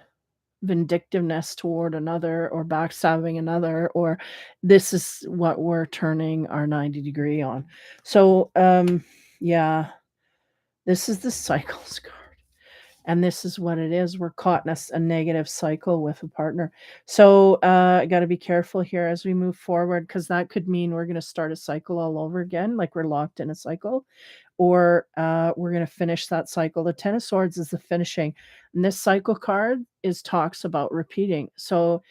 vindictiveness toward another or backstabbing another, or this is what we're turning our 90-degree on. So yeah, this is the cycles card. And this is what it is. We're caught in a negative cycle with a partner. So I got to be careful here as we move forward, because that could mean we're going to start a cycle all over again, like we're locked in a cycle, or we're going to finish that cycle. The Ten of Swords is the finishing. And this cycle card talks about repeating. So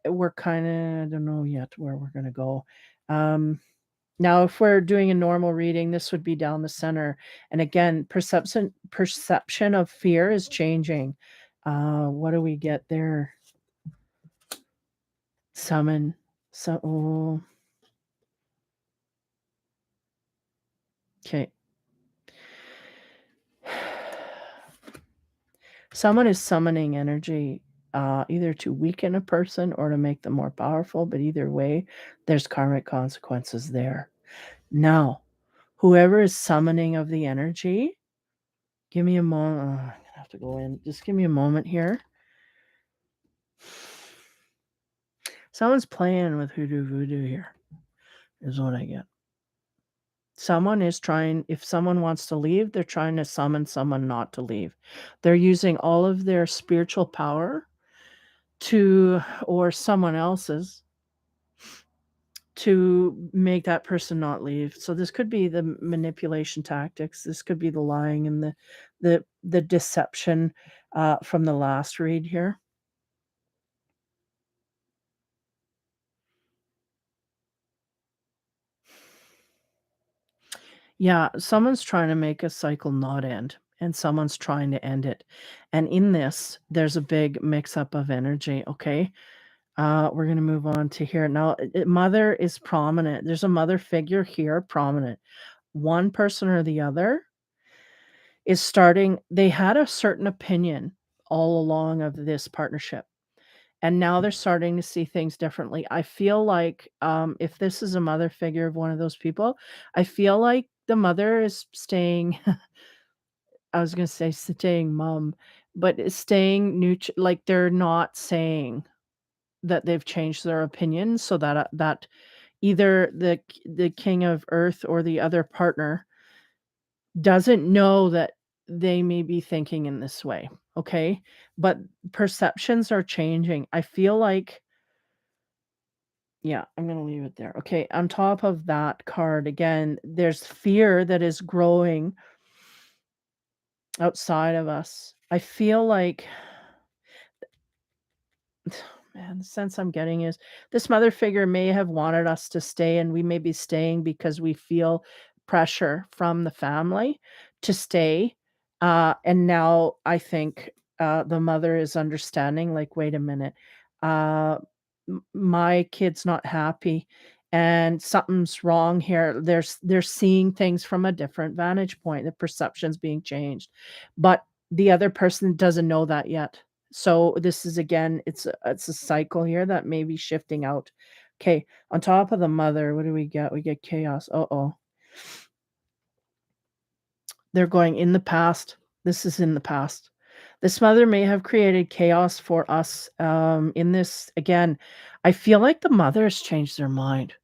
we're kind of, I don't know yet where we're going to go. Now, if we're doing a normal reading, this would be down the center. And again, perception of fear is changing. What do we get there? Summon. So, okay. Someone is summoning energy, either to weaken a person or to make them more powerful. But either way, there's karmic consequences there. Now, whoever is summoning of the energy, give me a moment. I'm gonna have to go in. Just give me a moment here. Someone's playing with hoodoo voodoo here. is what I get. Someone is trying if someone wants to leave, they're trying to summon someone not to leave. They're using all of their spiritual power to or someone else's to make that person not leave. So this could be the manipulation tactics. This could be the lying and the deception from the last read here. Yeah, someone's trying to make a cycle not end, and someone's trying to end it. And in this, there's a big mix up of energy. Okay. We're gonna move on to here. Now, mother is prominent. There's a mother figure here, prominent. One person or the other is starting they had a certain opinion all along of this partnership, and now they're starting to see things differently. I feel like, if this is a mother figure of one of those people, I feel like the mother is staying I was gonna say staying mum, but is staying like, they're not saying that they've changed their opinion so that, that either the king of earth or the other partner doesn't know that they may be thinking in this way, okay? But perceptions are changing. I feel like yeah, I'm gonna leave it there. Okay, on top of that card, again, there's fear that is growing outside of us. I feel like man, the sense I'm getting is this mother figure may have wanted us to stay, and we may be staying because we feel pressure from the family to stay. And now I think the mother is understanding, like, wait a minute, uh, my kid's not happy and something's wrong here. They're seeing things from a different vantage point. The perception's being changed. But the other person doesn't know that yet. So this is again, it's a cycle here that may be shifting out. Okay, on top of the mother, what do we get? We get chaos. Uh-oh. They're going in the past. This is in the past. This mother may have created chaos for us. In this again, I feel like the mother has changed their mind.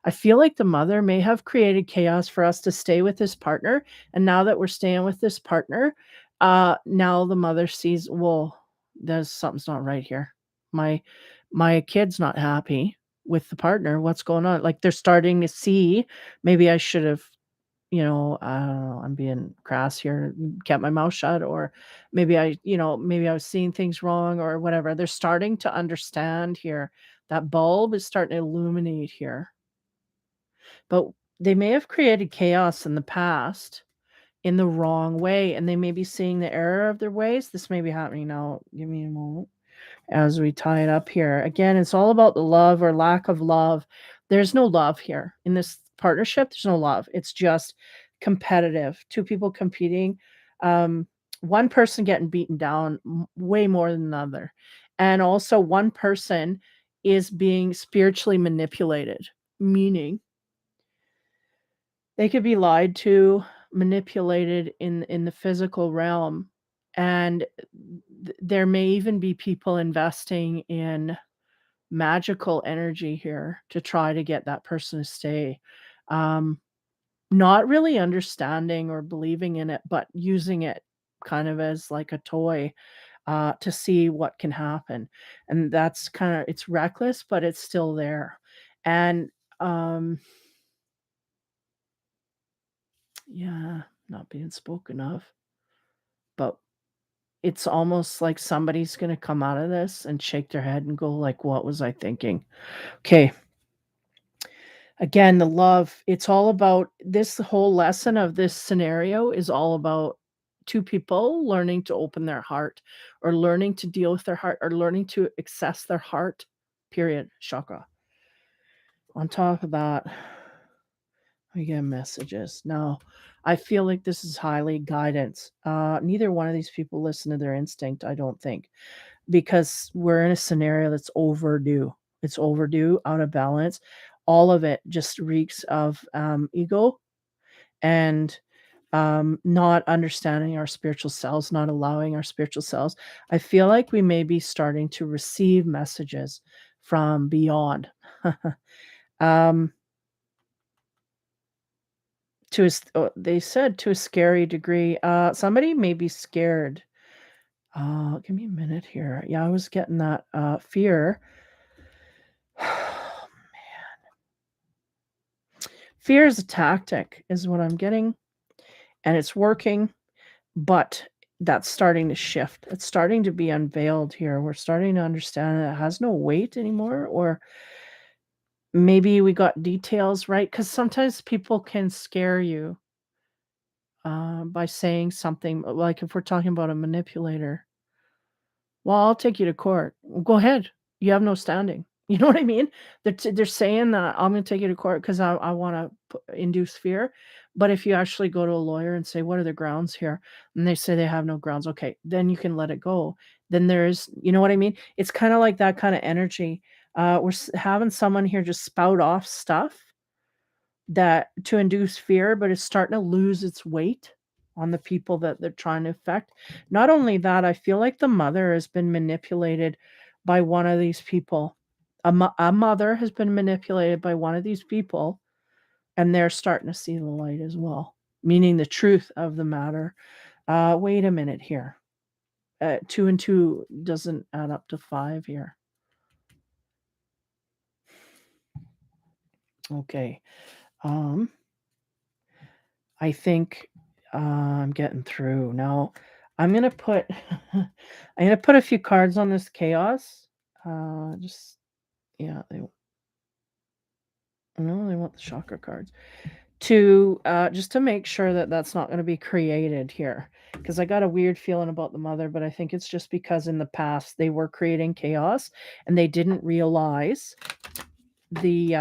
I feel like the mother may have created chaos for us to stay with this partner, and now that we're staying with this partner, now the mother sees, well, there's something's not right here. My my kid's not happy with the partner. What's going on? Like they're starting to see, maybe I should have, I don't know, I'm being crass here, kept my mouth shut, or maybe maybe I was seeing things wrong or whatever. They're starting to understand here. That bulb is starting to illuminate here, but they may have created chaos in the past in the wrong way, and they may be seeing the error of their ways. This may be happening now. Give me a moment as we tie it up here. Again, it's all about the love or lack of love. There's no love here in this partnership. There's no love. It's just competitive. Two people competing. Um, one person getting beaten down way more than another. And also, one person is being spiritually manipulated, meaning they could be lied to, manipulated in the physical realm, and there may even be people investing in magical energy here to try to get that person to stay. Um, Not really understanding or believing in it, but using it kind of as like a toy, to see what can happen, and that's kinda it's reckless, but it's still there, and, yeah, not being spoken of. But it's almost like somebody's gonna come out of this and shake their head and go like, "What was I thinking?" Okay, again, the love, it's all about this whole lesson of this scenario is all about 2 people learning to open their heart or learning to deal with their heart or learning to access their heart, period, chakra. On top of that, we get messages. Now, I feel like this is highly guidance. Neither one of these people listen to their instinct, I don't think. Because we're in a scenario that's overdue. It's overdue, out of balance. All of it just reeks of ego and not understanding our spiritual selves, not allowing our spiritual selves. I feel like we may be starting to receive messages from beyond. um, they said to a scary degree. Somebody may be scared. Give me a minute here. Yeah, I was getting that fear. Fear is a tactic, is what I'm getting, and it's working, but that's starting to shift. It's starting to be unveiled here. We're starting to understand that it has no weight anymore, or maybe we got details right, because sometimes people can scare you by saying something, like if we're talking about a manipulator. Well, I'll take you to court. Well, go ahead. You have no standing. You know what I mean? They're saying that I'm going to take you to court because I want to induce fear. But if you actually go to a lawyer and say, what are the grounds here? And they say they have no grounds. Okay, then you can let it go. Then there's, you know what I mean? It's kind of like that kind of energy. Having someone here just spout off stuff that to induce fear, but it's starting to lose its weight on the people that they're trying to affect. Not only that, I feel like the mother has been manipulated by one of these people. A mother has been manipulated by one of these people, and they're starting to see the light as well, meaning the truth of the matter. Wait a minute here. 2 and 2 doesn't add up to 5 here. Okay. Um, I think I'm getting through. Now, I'm gonna put I'm gonna put a few cards on this chaos. Just yeah, no, they want the chakra cards to just to make sure that that's not going to be created here, because I got a weird feeling about the mother, but I think it's just because in the past they were creating chaos and they didn't realize the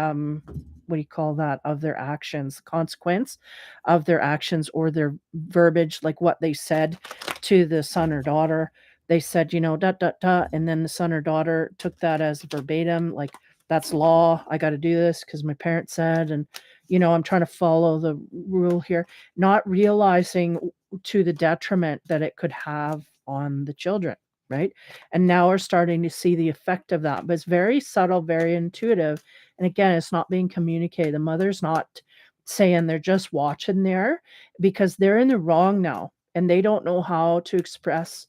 what do you call that, of their actions, consequence of their actions or their verbiage, like what they said to the son or daughter. They said, dot dot dot, and then the son or daughter took that as verbatim, like that's law, I got to do this because my parents said, and I'm trying to follow the rule here, not realizing to the detriment that it could have on the children, right? And now we're starting to see the effect of that, but it's very subtle, very intuitive, and again, it's not being communicated. The mother's not saying, they're just watching there because they're in the wrong now and they don't know how to express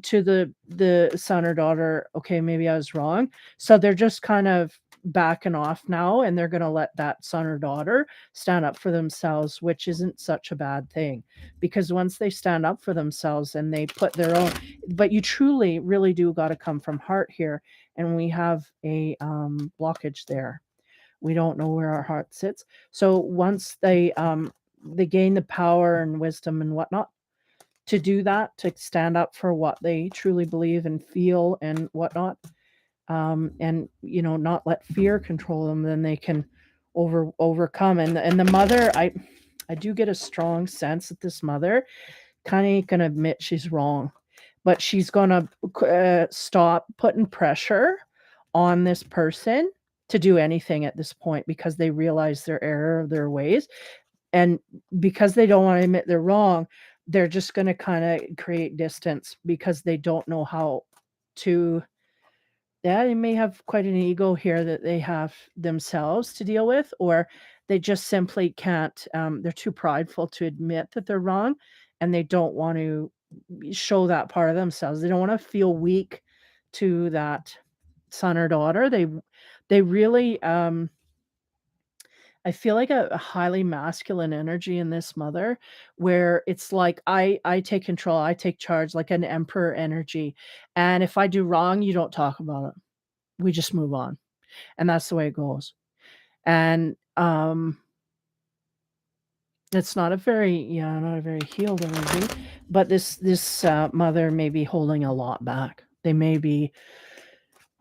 to the son or daughter, okay, maybe I was wrong. So they're just kind of backing off now, and they're going to let that son or daughter stand up for themselves, which isn't such a bad thing, because once they stand up for themselves and they put their own, but you truly really do got to come from heart here, and we have a blockage there. We don't know where our heart sits. So once they gain the power and wisdom and whatnot to do that, to stand up for what they truly believe and feel and whatnot, and not let fear control them, then they can overcome. And the mother, I do get a strong sense that this mother kind of ain't gonna admit she's wrong, but she's gonna stop putting pressure on this person to do anything at this point, because they realize their error of their ways, and because they don't want to admit they're wrong, they're just going to kind of create distance because they don't know how to. Yeah, they may have quite an ego here that they have themselves to deal with, or they just simply can't. They're too prideful to admit that they're wrong, and they don't want to show that part of themselves. They don't want to feel weak to that son or daughter. They really I feel like a highly masculine energy in this mother, where it's like I take control, I take charge, like an emperor energy. And if I do wrong, you don't talk about it. We just move on. And that's the way it goes. And it's not a very healed energy, but this mother may be holding a lot back. They may be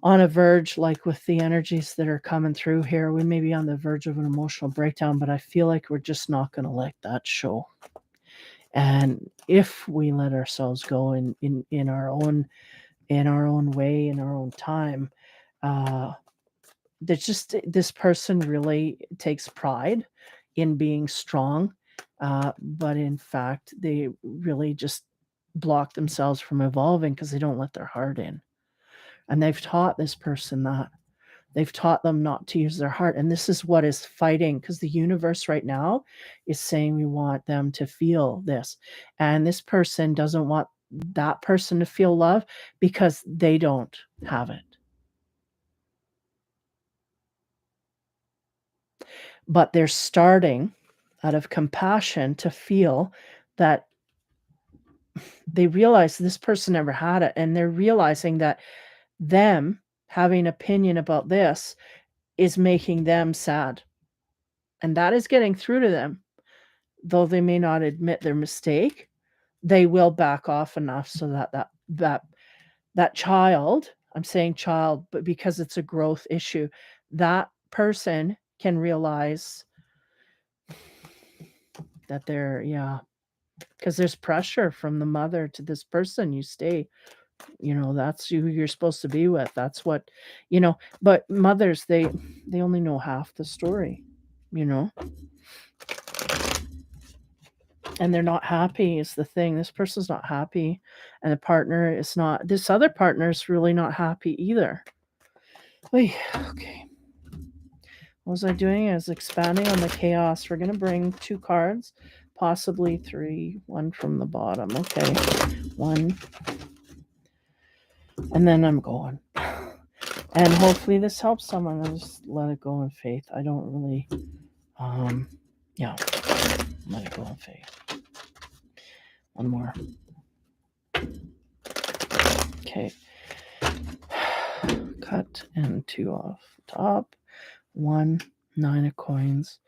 on a verge, like with the energies that are coming through here, we may be on the verge of an emotional breakdown, but I feel like we're just not going to let that show. And if we let ourselves go in our own way, in our own time, uh, there's just this person really takes pride in being strong, but in fact, they really just block themselves from evolving because they don't let their heart in, and they've taught this person that. They've taught them not to use their heart, and this is what is fighting, because the universe right now is saying we want them to feel this, and this person doesn't want that person to feel love because they don't have it. But they're starting out of compassion to feel that they realize this person never had it, and they're realizing that them having opinion about this is making them sad, and that is getting through to them. Though they may not admit their mistake, they will back off enough so that that child, I'm saying child, but because it's a growth issue, that person can realize that they're, yeah, because there's pressure from the mother to this person. You stay, that's who you're supposed to be with. That's what, but mothers, they only know half the story, you know, and they're not happy is the thing. This person's not happy, and the partner is not. This other partner is really not happy either. Oy, okay. What was I doing? I was expanding on the chaos. We're going to bring 2 cards, possibly 3, one from the bottom. Okay, 1. And then I'm going. And hopefully this helps someone. I'll just let it go in faith. I don't really, yeah, let it go in faith. One more. Okay. Cut and 2 off top. 1, 9 of coins,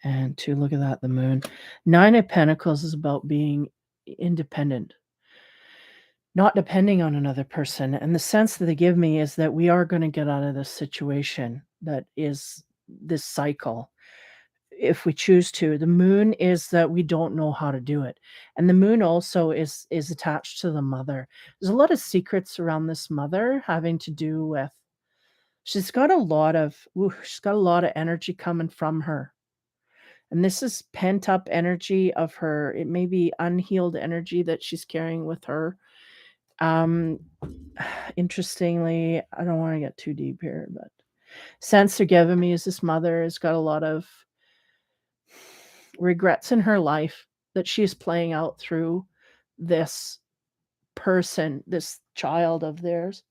and 2. Look at that, the moon. 9 of Pentacles is about being independent, not depending on another person. And the sense that they give me is that we are going to get out of this situation that is this cycle if we choose to. The moon is that we don't know how to do it. And the moon also is attached to the mother. There's a lot of secrets around this mother having to do with she's got a lot of energy coming from her. And this is pent up energy of her. It may be unhealed energy that she's carrying with her. Interestingly, I don't want to get too deep here, but sense they're giving me is this mother has got a lot of regrets in her life that she is playing out through this person, this child of theirs.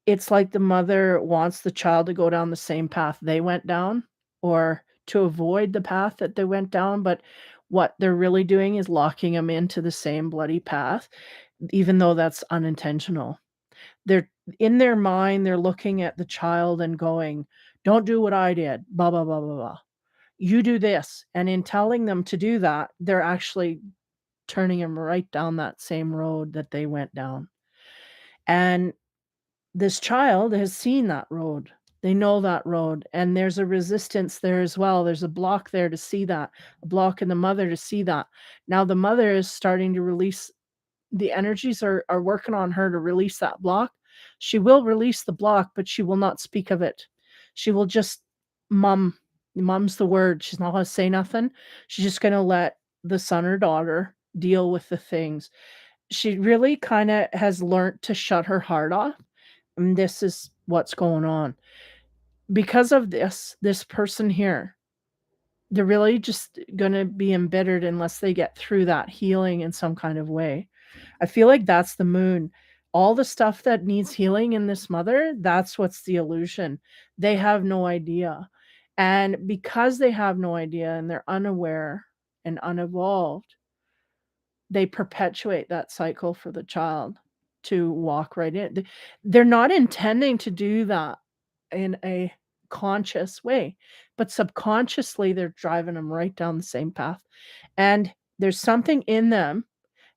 It's like the mother wants the child to go down the same path they went down, or to avoid the path that they went down, but what they're really doing is locking them into the same bloody path, even though that's unintentional. They're in their mind, they're looking at the child and going, "Don't do what I did, blah, blah, blah, blah, blah. You do this." And in telling them to do that, they're actually turning them right down that same road that they went down. And this child has seen that road. They know that road, and there's a resistance there as well. There's a block there to see that, a block in the mother to see that. Now the mother is starting to release, the energies are working on her to release that block. She will release the block, but she will not speak of it. She will just mum's the word. She's not going to say nothing. She's just going to let the son or daughter deal with the things. She really kind of has learned to shut her heart off. And this is what's going on. Because of this person here, they're really just going to be embittered unless they get through that healing in some kind of way. I feel like that's the moon. All the stuff that needs healing in this mother, that's what's the illusion. They have no idea. And because they have no idea and they're unaware and unevolved, they perpetuate that cycle for the child to walk right in. They're not intending to do that in a conscious way, but subconsciously they're driving them right down the same path. And there's something in them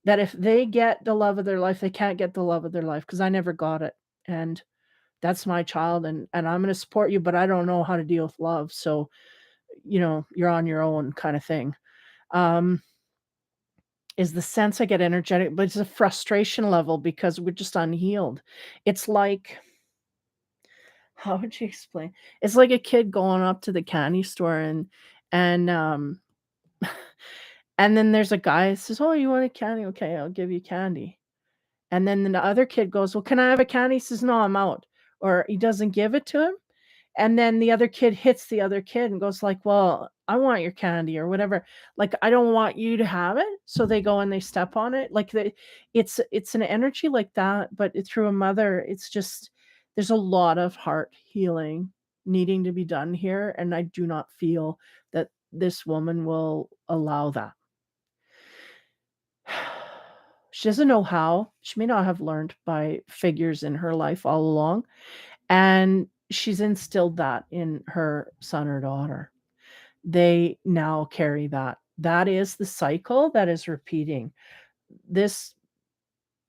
that if they get the love of their life, they can't get the love of their life because I never got it. And that's my child, and I'm going to support you, but I don't know how to deal with love. So, you're on your own kind of thing. Is the sense I get energetic, but it's a frustration level because we're just unhealed. It's like, how would you explain? It's like a kid going up to the candy store and and then there's a guy that says, "Oh, you want a candy? Okay, I'll give you candy." And then the other kid goes, "Well, can I have a candy?" He says, "No, I'm out." or he doesn't give it to him, and then the other kid hits the other kid and goes like, "Well, I want your candy," or whatever. Like, "I don't want you to have it." So they go and they step on it. Like, it's an energy like that, but through a mother, it's just there's a lot of heart healing needing to be done here, and I do not feel that this woman will allow that. She doesn't know how. She may not have learned by figures in her life all along, and she's instilled that in her son or daughter. They now carry that. That is the cycle that is repeating. This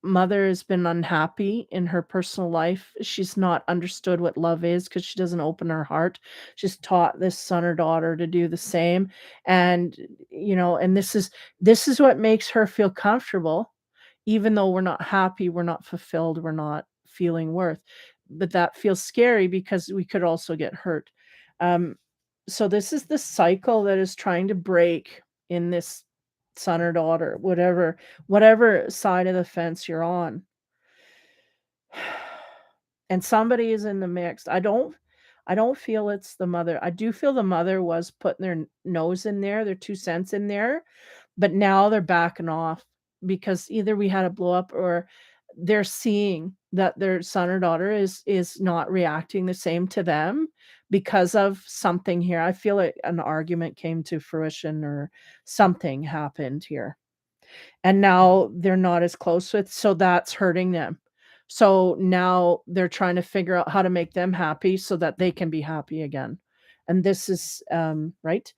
mother has been unhappy in her personal life. She's not understood what love is because she doesn't open her heart. She's taught this son or daughter to do the same. And, and this is what makes her feel comfortable, even though we're not happy, we're not fulfilled, we're not feeling worth. But that feels scary because we could also get hurt. Um, so this is the cycle that is trying to break in this son or daughter, whatever side of the fence you're on. And somebody is in the mix. I don't feel it's the mother. I do feel the mother was putting their nose in there, their 2 cents in there, but now they're backing off because either we had a blow up or they're seeing that their son or daughter is not reacting the same to them because of something here. I feel like an argument came to fruition or something happened here. And now they're not as close with, so that's hurting them. So now they're trying to figure out how to make them happy so that they can be happy again. And this is right?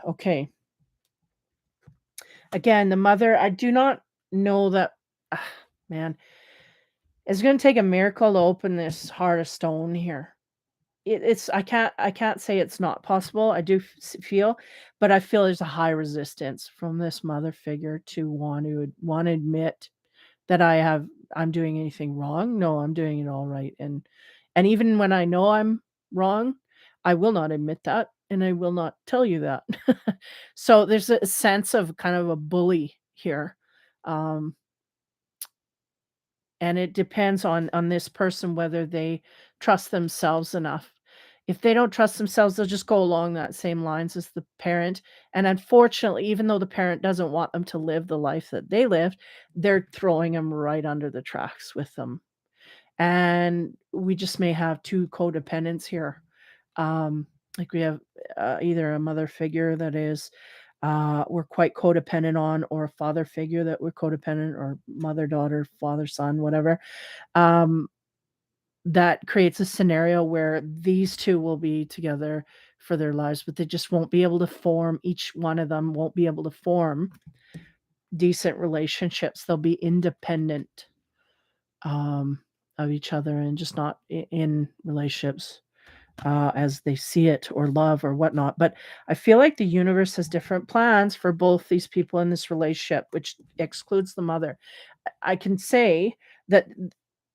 Okay. Again, the mother, I do not know that ah, man, it's going to take a miracle to open this heart of stone here. It's I can't say it's not possible. I do feel, but I feel there's a high resistance from this mother figure to want to admit that I'm doing anything wrong. No, I'm doing it all right. And even when I know I'm wrong, I will not admit that and I will not tell you that. So there's a sense of kind of a bully here. Um, and it depends on this person whether they trust themselves enough. If they don't trust themselves, they'll just go along that same lines as the parent, and unfortunately, even though the parent doesn't want them to live the life that they lived, they're throwing them right under the tracks with them, and we just may have 2 codependents here. Like we have, either a mother figure that is, we're quite codependent on, or a father figure that we're codependent, or mother, daughter, father, son, whatever. Um, that creates a scenario where these 2 will be together for their lives, but they just won't be able to form each one of them won't be able to form decent relationships. They'll be independent, um, of each other and just not in relationships, as they see it or love or whatnot. But I feel like the universe has different plans for both these people in this relationship, which excludes the mother. I can say that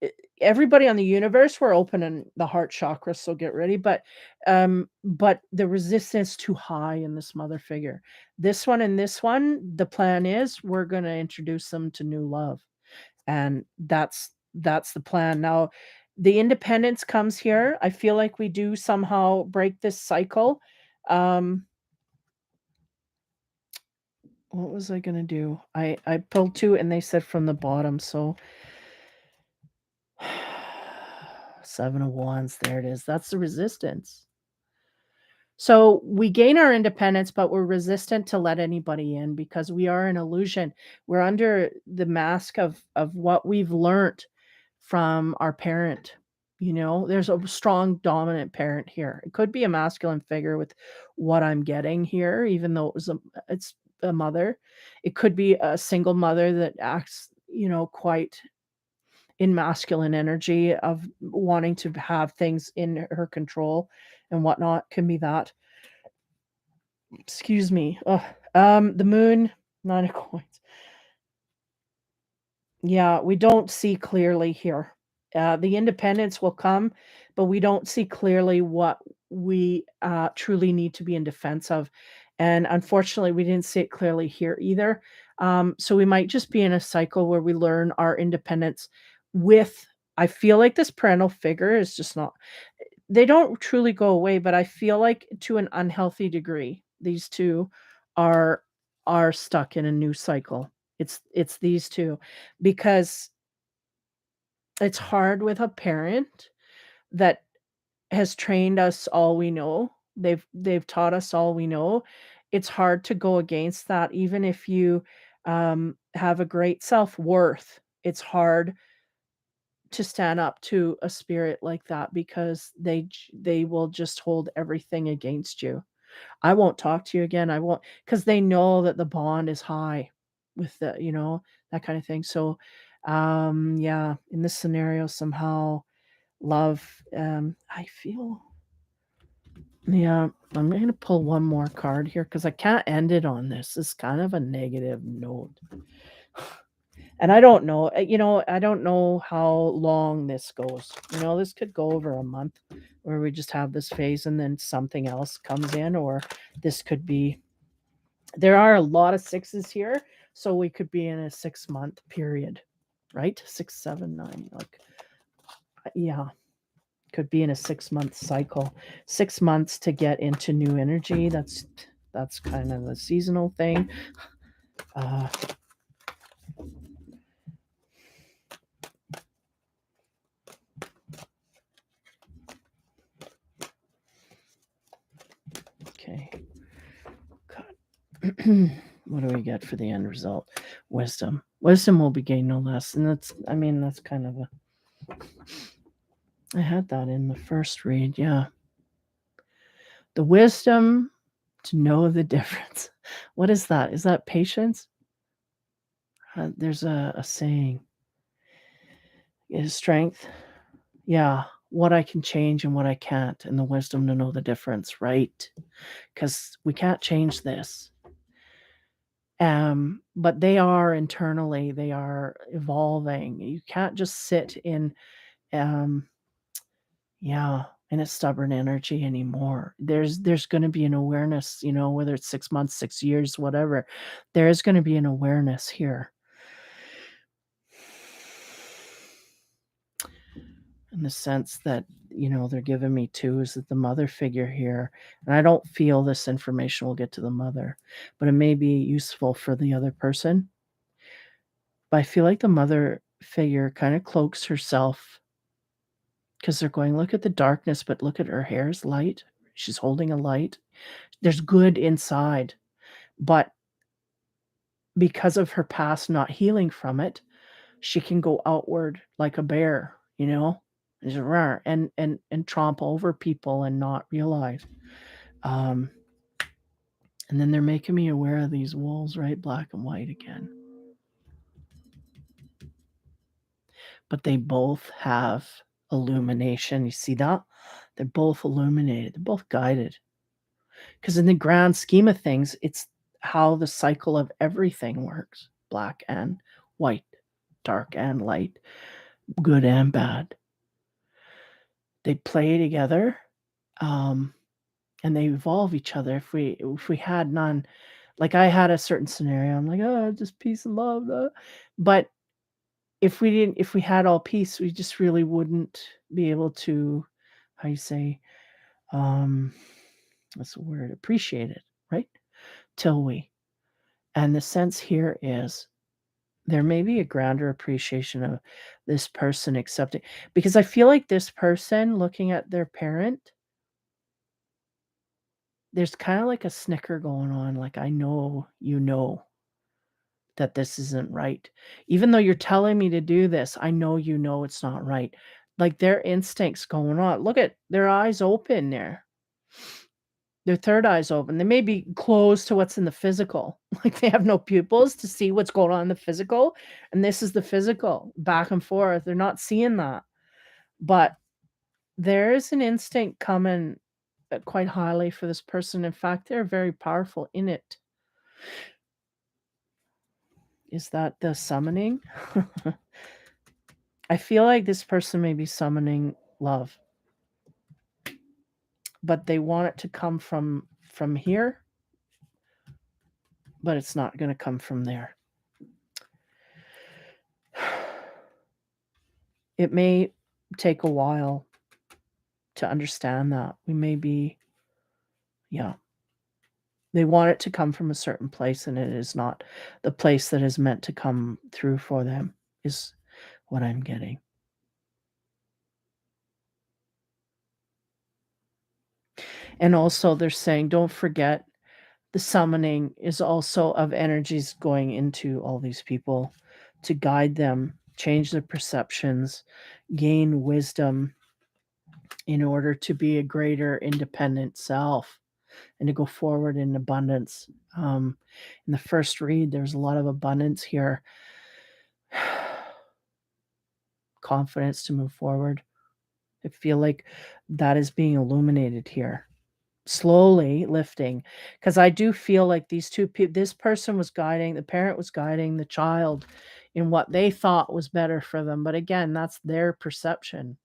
e everybody on the universe, we're opening the heart chakra, so get ready, but the resistance too high in this mother figure. This one and this one, the plan is we're gonna introduce them to new love, and that's the plan. Now, the independence comes here. I feel like we do somehow break this cycle. Um, what was I gonna do? I pulled 2 and they said from the bottom, so 7 of Wands, there it is. That's the resistance. So we gain our independence, but we're resistant to let anybody in because we are an illusion. We're under the mask of what we've learned from our parent. There's a strong dominant parent here. It could be a masculine figure with what I'm getting here, even though it's a mother. It could be a single mother that acts, quite in masculine energy of wanting to have things in her control and whatnot. Can be that. Excuse me. Ugh. The moon, 9 of coins. Yeah, we don't see clearly here. The independence will come, but we don't see clearly what we truly need to be in defense of. And unfortunately, we didn't see it clearly here either. So we might just be in a cycle where we learn our independence with I feel like this parental figure is just not, they don't truly go away, but I feel like to an unhealthy degree, these 2 are are stuck in a new cycle. It's these 2 because it's hard with a parent that has trained us all we know. They've taught us all we know. It's hard to go against that even if you, have a great self-worth. It's hard to stand up to a spirit like that because they will just hold everything against you. I won't talk to you again. I won't, because they know that the bond is high with the, that kind of thing. So, yeah, in this scenario, somehow love, I feel, yeah, I'm gonna pull one more card here because I can't end it on this. It's kind of a negative note. And I don't know, I don't know how long this goes. This could go over a month where we just have this phase and then something else comes in, or this could be, there are a lot of sixes here, so we could be in a 6-month period, right? 6, 7, 9, like, yeah, could be in a 6-month cycle. 6 months to get into new energy. That's kind of a seasonal thing. Uh, okay. What do we get for the end result? Wisdom. Wisdom will be gained no less. And that's kind of a, I had that in the first read. Yeah. The wisdom to know the difference. What is that? Is that patience? There's a saying. Is strength. Yeah. What I can change and what I can't, and the wisdom to know the difference, right? Because we can't change this. But they are internally, they are evolving. You can't just sit in, um, yeah, in a stubborn energy anymore. There's going to be an awareness, whether it's 6 months, 6 years, whatever. There is going to be an awareness here. In the sense that, they're giving me too is that the mother figure here, and I don't feel this information will get to the mother, but it may be useful for the other person. But I feel like the mother figure kind of cloaks herself because they're going, look at the darkness, but look at her hair's light. She's holding a light. There's good inside, but because of her past not healing from it, she can go outward like a bear, just roar and tromp over people and not realize. Um, and then they're making me aware of these wolves, right? Black and white again. But they both have illumination. You see that? They're both illuminated. They're both guided. Because in the grand scheme of things, it's how the cycle of everything works. Black and white, dark and light, good and bad. They play together, and they evolve each other. If we had none, like I had a certain scenario, I'm like, oh, just peace and love. But if we had all peace, we just really wouldn't be able to, how you say, um, what's the word? Appreciate it, right? Till we. And the sense here is there may be a grander appreciation of this person accepting, because I feel like this person looking at their parent, there's kind of like a snicker going on, like, I know that this isn't right. Even though you're telling me to do this, I know it's not right. Like their instincts going on. Look at their eyes open there. Their third eye's open. They may be closed to what's in the physical. Like they have no pupils to see what's going on in the physical. And this is the physical, back and forth. They're not seeing that. But there is an instinct coming quite highly for this person. In fact, they're very powerful in it. Is that the summoning? I feel like this person may be summoning love, but they want it to come from here, but it's not going to come from there. It may take a while to understand that. We may be, yeah, they want it to come from a certain place, and it is not the place that is meant to come through for them, is what I'm getting. And also, they're saying, don't forget the summoning is also of energies going into all these people to guide them, change their perceptions, gain wisdom in order to be a greater independent self and to go forward in abundance. In the first read, there's a lot of abundance here, confidence to move forward. I feel like that is being illuminated here, slowly lifting, because I do feel like these two people, this person was guiding, the parent was guiding the child in what they thought was better for them. But again, that's their perception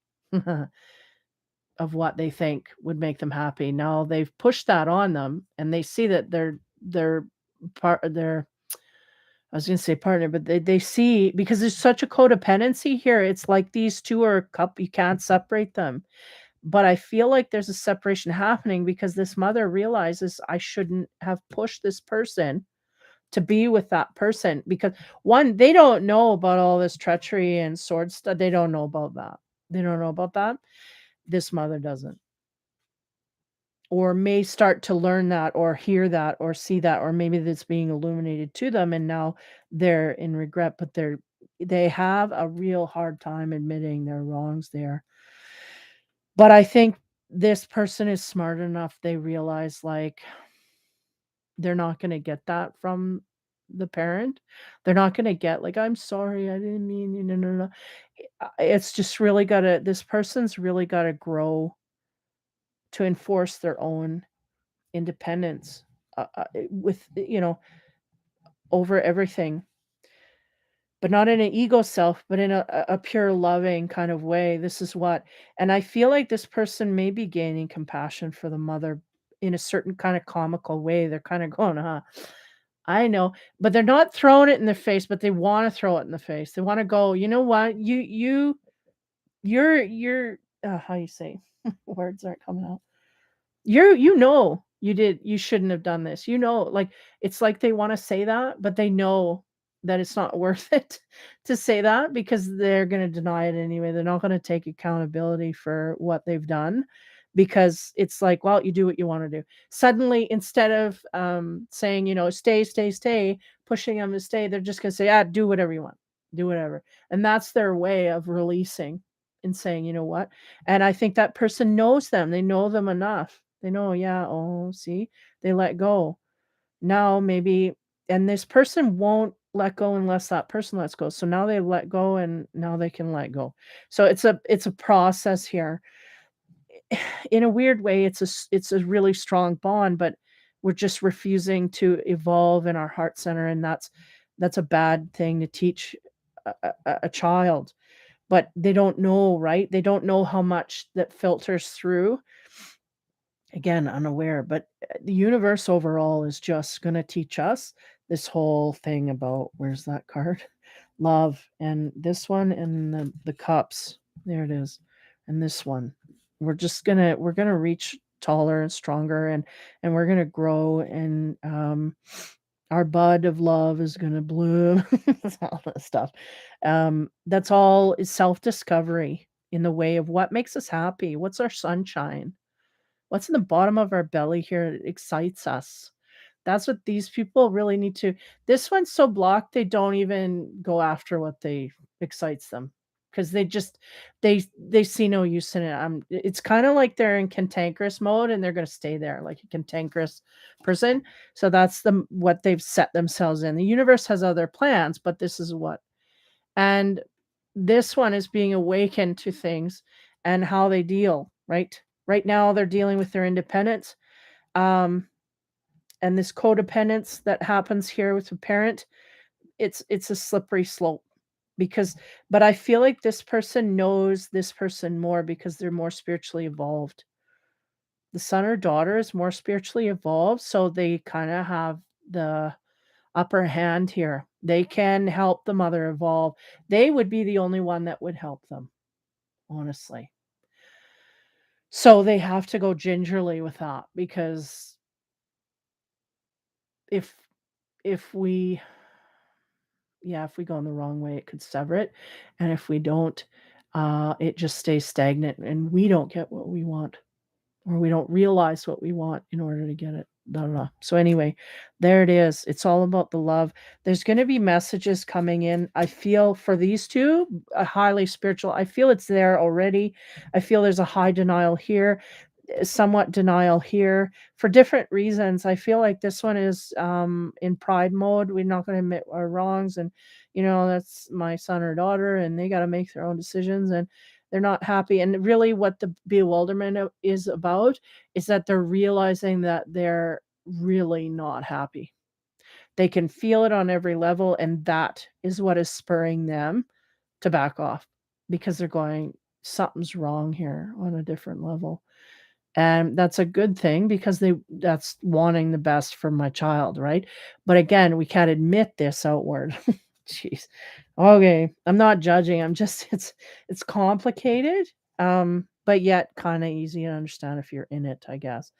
of what they think would make them happy. Now they've pushed that on them, and they see that they're part of their, I was gonna say partner, but they see, because there's such a codependency here. It's like these two are a couple, you can't separate them. But I feel like there's a separation happening because this mother realizes I shouldn't have pushed this person to be with that person, because one, they don't know about all this treachery and sword stuff. They don't know about that. They don't know about that. This mother doesn't, or may start to learn that or hear that or see that, or maybe that's being illuminated to them and now they're in regret, but they have a real hard time admitting their wrongs there. But I think this person is smart enough, they realize, like, they're not gonna get that from the parent. They're not gonna get, like, "I'm sorry, I didn't mean you, no, no, no." It's just really gotta, this person's really gotta grow to enforce their own independence, with, over everything. But not in an ego self, but in a pure loving kind of way. This is what, and I feel like this person may be gaining compassion for the mother in a certain kind of comical way. They're kind of going, "Huh, I know," but they're not throwing it in their face, but they wanna throw it in the face. They wanna go, "You know what? You're," how you say? Words aren't coming out. You shouldn't have done this. Like, it's like they wanna say that, but they know that it's not worth it to say that because they're gonna deny it anyway. They're not gonna take accountability for what they've done because it's like, well, you do what you wanna do. Suddenly, instead of, saying, "Stay, stay, stay," pushing them to stay, they're just gonna say, "Ah, do whatever you want. Do whatever." And that's their way of releasing and saying, "You know what?" And I think that person knows them. They know them enough. They know, yeah, oh, see, they let go. Now maybe, and this person won't let go unless that person lets go. So now they let go and now they can let go. So it's a process here. In a weird way, it's a really strong bond, but we're just refusing to evolve in our heart center, and that's a bad thing to teach a child. But they don't know, right? They don't know how much that filters through. Again, unaware, but, the universe overall is just gonna teach us this whole thing about, where's that card? Love, and this one, and the cups. There it is. And this one. We're gonna reach taller and stronger, and we're gonna grow, and, our bud of love is gonna bloom, all that stuff. That's all is self-discovery in the way of what makes us happy, what's our sunshine? What's in the bottom of our belly here that excites us? That's what these people really need to, this one's so blocked, they don't even go after what they excites them because they see no use in it. It's kinda like they're in cantankerous mode, and they're gonna stay there like a cantankerous person. So that's what they've set themselves in. The universe has other plans, but this is what, and this one is being awakened to things and how they deal, right? Right now, they're dealing with their independence. Um, and this codependence that happens here with the parent, it's a slippery slope because, but I feel like this person knows this person more because they're more spiritually evolved. The son or daughter is more spiritually evolved, so they kind of have the upper hand here. They can help the mother evolve. They would be the only one that would help them. honestly. So they have to go gingerly with that because if if we yeah, if we go in the wrong way, it could sever it, and if we don't, it just stays stagnant and we don't get what we want. Or we don't realize what we want in order to get it. Da, da, da. So anyway, there it is. It's all about the love. There's going to be messages coming in. I feel for these two, highly spiritual. I feel it's there already. I feel there's a high denial here, somewhat denial here for different reasons. I feel like this one is in pride mode. We're not going to admit our wrongs, and that's my son or daughter, and they got to make their own decisions, and they're not happy. And really, what the bewilderment is about is that they're realizing that they're really not happy. They can feel it on every level, and that is what is spurring them to back off because they're going, something's wrong here on a different level. And that's a good thing because that's wanting the best for my child, right? But again, we can't admit this outward. Jeez. Okay, I'm not judging. I'm just it's complicated, but yet kind of easy to understand if you're in it, I guess.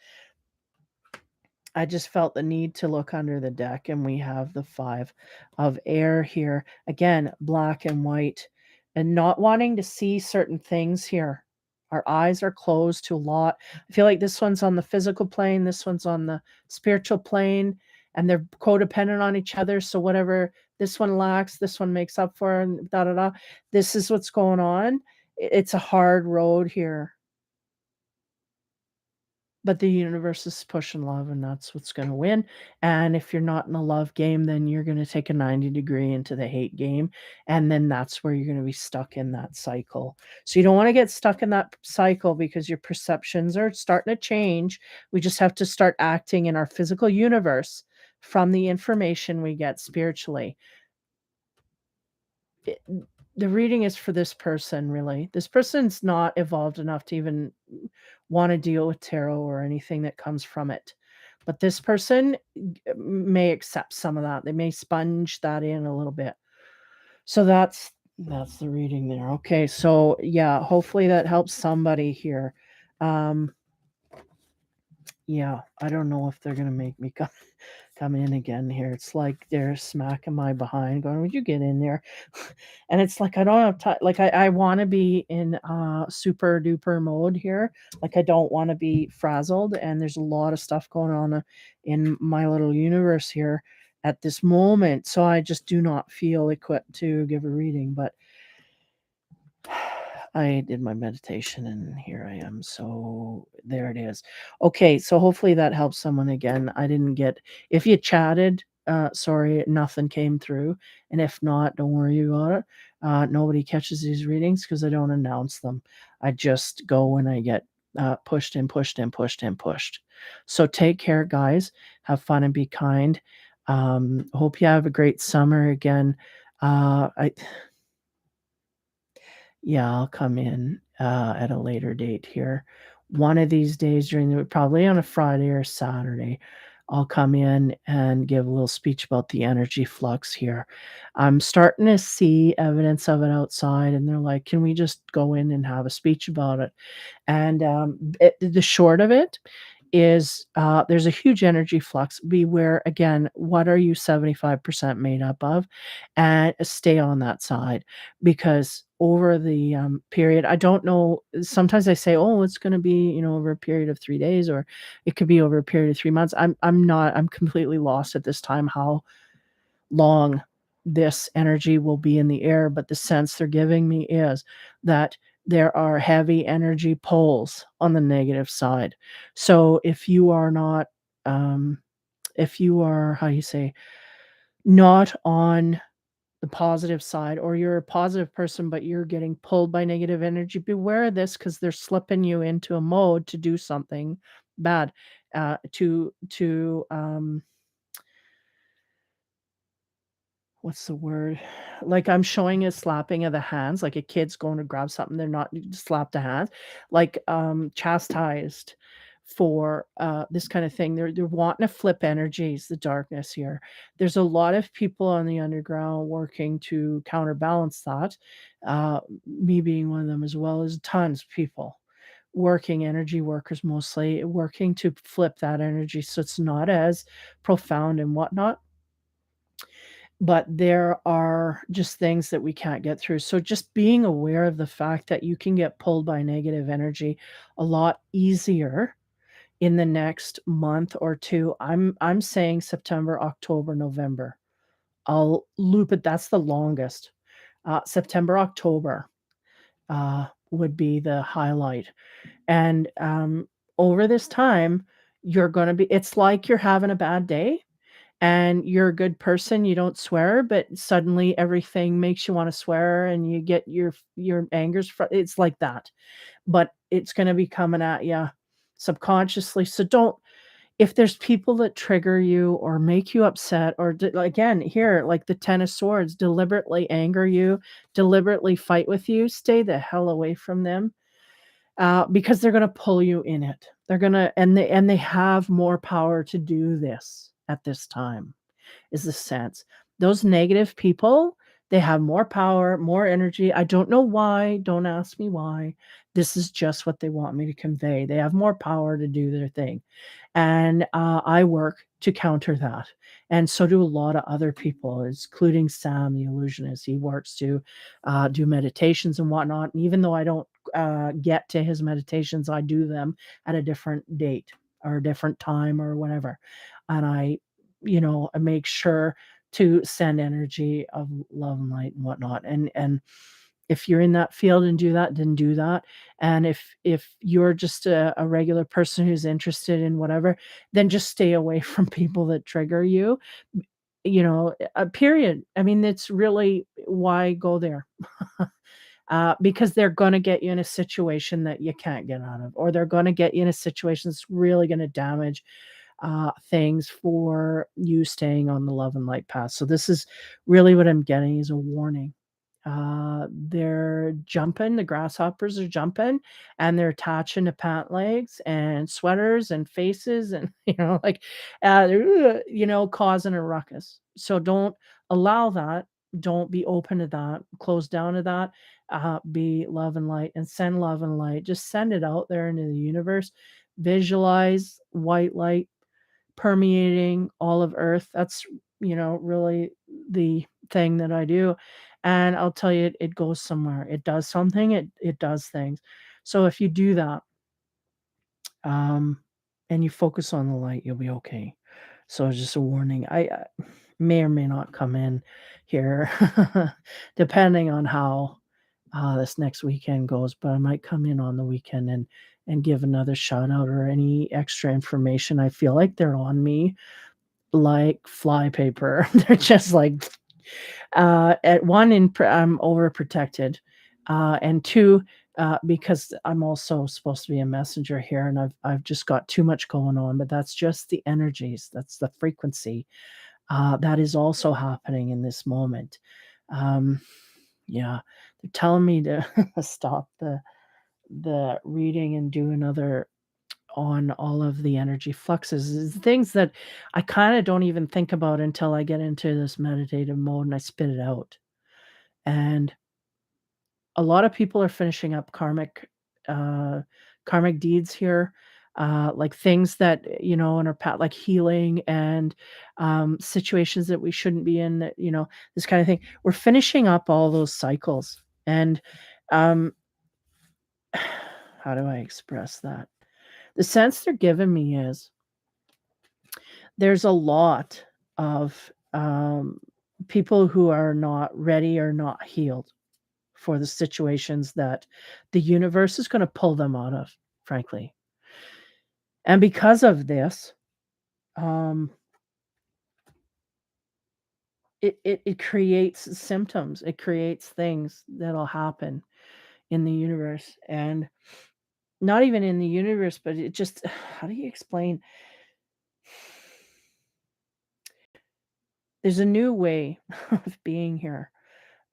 I just felt the need to look under the deck, and we have the 5 of air here. Again, black and white, and not wanting to see certain things here. Our eyes are closed to a lot. I feel like this one's on the physical plane, this one's on the spiritual plane, and they're codependent on each other. So whatever this one lacks, this one makes up for, and da da da. This is what's going on. It's a hard road here. But the universe is pushing love, and that's what's gonna win, and if you're not in a love game, then you're gonna take a 90-degree into the hate game, and then that's where you're gonna be stuck in that cycle. So you don't wanna get stuck in that cycle because your perceptions are starting to change. We just have to start acting in our physical universe from the information we get spiritually. It The reading is for this person, really. This person's not evolved enough to even wanna deal with tarot or anything that comes from it. But this person may accept some of that. They may sponge that in a little bit. So that's the reading there. Okay, so yeah, hopefully that helps somebody here. Um, yeah, I don't know if they're gonna make me come in again here. It's like they're smacking my behind, going, "Would you get in there?" And it's like I don't have time. Like I want to be in super duper mode here. Like I don't want to be frazzled. And there's a lot of stuff going on in my little universe here at this moment. So I just do not feel equipped to give a reading. But I did my meditation and here I am. So there it is. Okay, so hopefully that helps someone again. I didn't get if you chatted, sorry, nothing came through. And if not, don't worry about it. Nobody catches these readings because I don't announce them. I just go when I get pushed and pushed and pushed and pushed. So take care, guys. Have fun and be kind. Hope you have a great summer again. I Yeah, I'll come in, at a later date here. One of these days during the probably on a Friday or Saturday, I'll come in and give a little speech about the energy flux here. I'm starting to see evidence of it outside, and they're like, "Can we just go in and have a speech about it?" And, the short of it is, there's a huge energy flux. Beware, again, what are you 75% made up of? And stay on that side because over the, period I don't know, sometimes I say, "Oh, it's gonna be, over a period of 3 days," or it could be over a period of 3 months. I'm completely lost at this time how long this energy will be in the air, but the sense they're giving me is that there are heavy energy poles on the negative side. So if you are not, if you are, how do you say, not on the positive side, or you're a positive person, but you're getting pulled by negative energy, beware of this because they're slipping you into a mode to do something bad, to what's the word? Like, I'm showing a slapping of the hands, like a kid's going to grab something, they're not slap the hands, like, chastised for this kind of thing. They're wanting to flip energies, the darkness here. There's a lot of people on the underground working to counterbalance that. Me being one of them, as well as tons of people working, energy workers mostly, working to flip that energy so it's not as profound and whatnot. But there are just things that we can't get through. So just being aware of the fact that you can get pulled by negative energy a lot easier in the next month or 2. I'm saying September, October, November. I'll loop it, that's the longest. September, October, would be the highlight. And, over this time, you're gonna be it's like you're having a bad day and you're a good person, you don't swear, but suddenly everything makes you wanna swear and you get your anger's it's like that. But it's gonna be coming at you subconsciously, so don't if there's people that trigger you or make you upset or again, here, like the Ten of Swords, deliberately anger you, deliberately fight with you, stay the hell away from them, because they're gonna pull you in it. They're gonna and they have more power to do this at this time, is the sense. Those negative people, they have more power, more energy. I don't know why, don't ask me why. This is just what they want me to convey. They have more power to do their thing. And, I work to counter that, and so do a lot of other people, including Sam, the illusionist. He works to, do meditations and whatnot, and even though I don't, get to his meditations, I do them at a different date or a different time or whatever, and I make sure to send energy of love and light and whatnot, and if you're in that field and do that, then do that. And if you're just a regular person who's interested in whatever, then just stay away from people that trigger you. Period. I mean, it's really why go there? Because they're gonna get you in a situation that you can't get out of, or they're gonna get you in a situation that's really gonna damage things for you staying on the love and light path. So this is really what I'm getting is a warning. They're jumping, the grasshoppers are jumping, and they're attaching to pant legs and sweaters and faces and, like, they're causing a ruckus. So don't allow that. Don't be open to that. Close down to that. Be love and light and send love and light. Just send it out there into the universe. Visualize white light permeating all of Earth. That's, really the thing that I do. And I'll tell you, it goes somewhere. It does something, it does things. So if you do that, um, and you focus on the light, you'll be okay. So just a warning. I may or may not come in here, depending on how this next weekend goes. But I might come in on the weekend and give another shout out or any extra information. I feel like they're on me like flypaper. They're just like at one I'm overprotected, and two, because I'm also supposed to be a messenger here, and I've just got too much going on. But that's just the energies. That's the frequency that is also happening in this moment. Um, yeah, they're telling me to stop the reading and do another on all of the energy fluxes is things that I kind of don't even think about until I get into this meditative mode and I spit it out. And a lot of people are finishing up uh karmic deeds here. Like things that in our path, like healing and situations that we shouldn't be in, that this kind of thing. We're finishing up all those cycles. And um how do I express that? The sense they're giving me is there's a lot of, people who are not ready or not healed for the situations that the universe is gonna pull them out of, frankly. And because of this, um, it creates symptoms, it creates things that'll happen in the universe, and not even in the universe, but it just how do you explain? There's a new way of being here.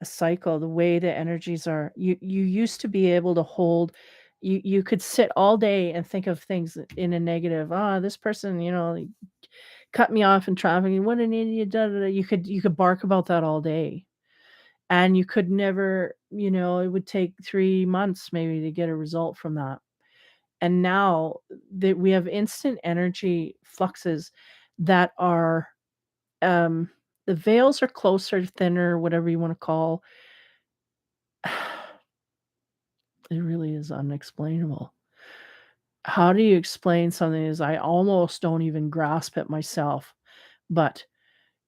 A cycle, the way the energies are. You used to be able to hold, you could sit all day and think of things in a negative. Ah, this person, cut me off in traffic. And what an idiot! Da, da, da. You could bark about that all day, and you could never. It would take 3 months maybe to get a result from that. And now that we have instant energy fluxes that are, um, the veils are closer, thinner, whatever you want to call. It really is unexplainable. How do you explain something as I almost don't even grasp it myself, but,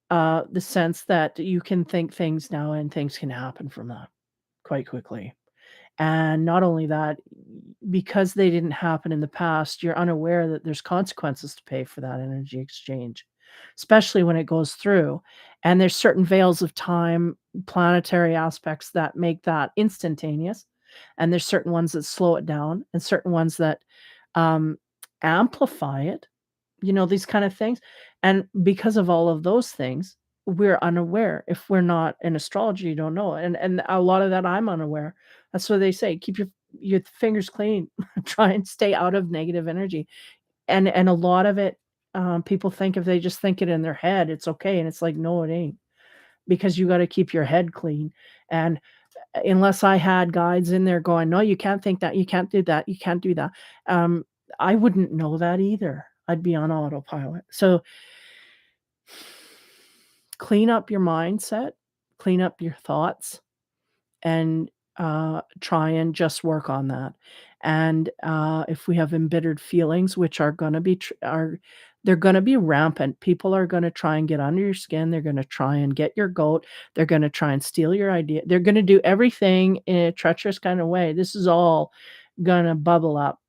the sense that you can think things now and things can happen from that quite quickly. And not only that, because they didn't happen in the past, you're unaware that there's consequences to pay for that energy exchange, especially when it goes through. And there's certain veils of time, planetary aspects that make that instantaneous. And there's certain ones that slow it down, and certain ones that um, amplify it, these kind of things. And because of all of those things, we're unaware. If we're not in astrology, you don't know. And a lot of that I'm unaware. That's what they say. Keep your fingers clean. Try and stay out of negative energy. And a lot of it, people think if they just think it in their head, it's okay. And it's like, no, it ain't. Because you got to keep your head clean. And unless I had guides in there going, no, you can't think that, you can't do that, you can't do that. Um, I wouldn't know that either. I'd be on autopilot. So clean up your mindset, clean up your thoughts, and try and just work on that. And if we have embittered feelings, which are going to be they're going to be rampant. People are going to try and get under your skin. They're going to try and get your goat. They're going to try and steal your idea. They're going to do everything in a treacherous kind of way. This is all going to bubble up.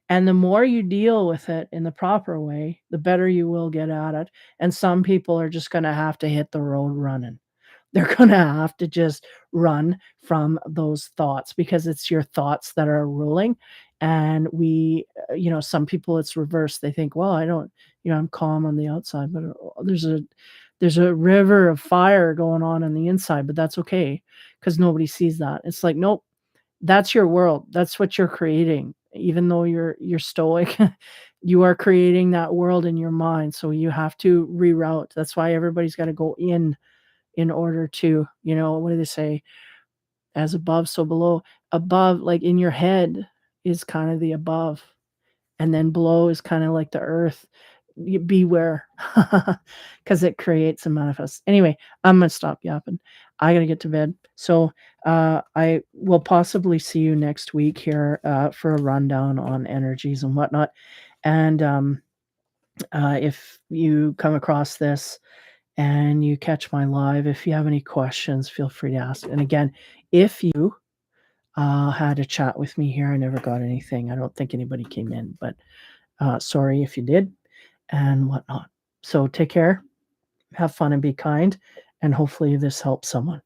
And the more you deal with it in the proper way, the better you will get at it. And some people are just going to have to hit the road running. They're gonna have to just run from those thoughts because it's your thoughts that are ruling. And some people it's reversed. They think, well, I don't, I'm calm on the outside, but there's a river of fire going on the inside, but that's okay because nobody sees that. It's like, nope, that's your world. That's what you're creating. Even though you're stoic, you are creating that world in your mind. So you have to reroute. That's why everybody's got to go in order to, what do they say? As above, so below. Above, like in your head, is kind of the above, and then below is kind of like the earth. Beware, because it creates and manifests. Anyway, I'm gonna stop yapping. I gotta get to bed. So I will possibly see you next week here for a rundown on energies and whatnot. And if you come across this and you catch my live, if you have any questions, feel free to ask. And again, if you had a chat with me here, I never got anything. I don't think anybody came in, but sorry if you did and whatnot. So take care, have fun, and be kind. And hopefully this helps someone.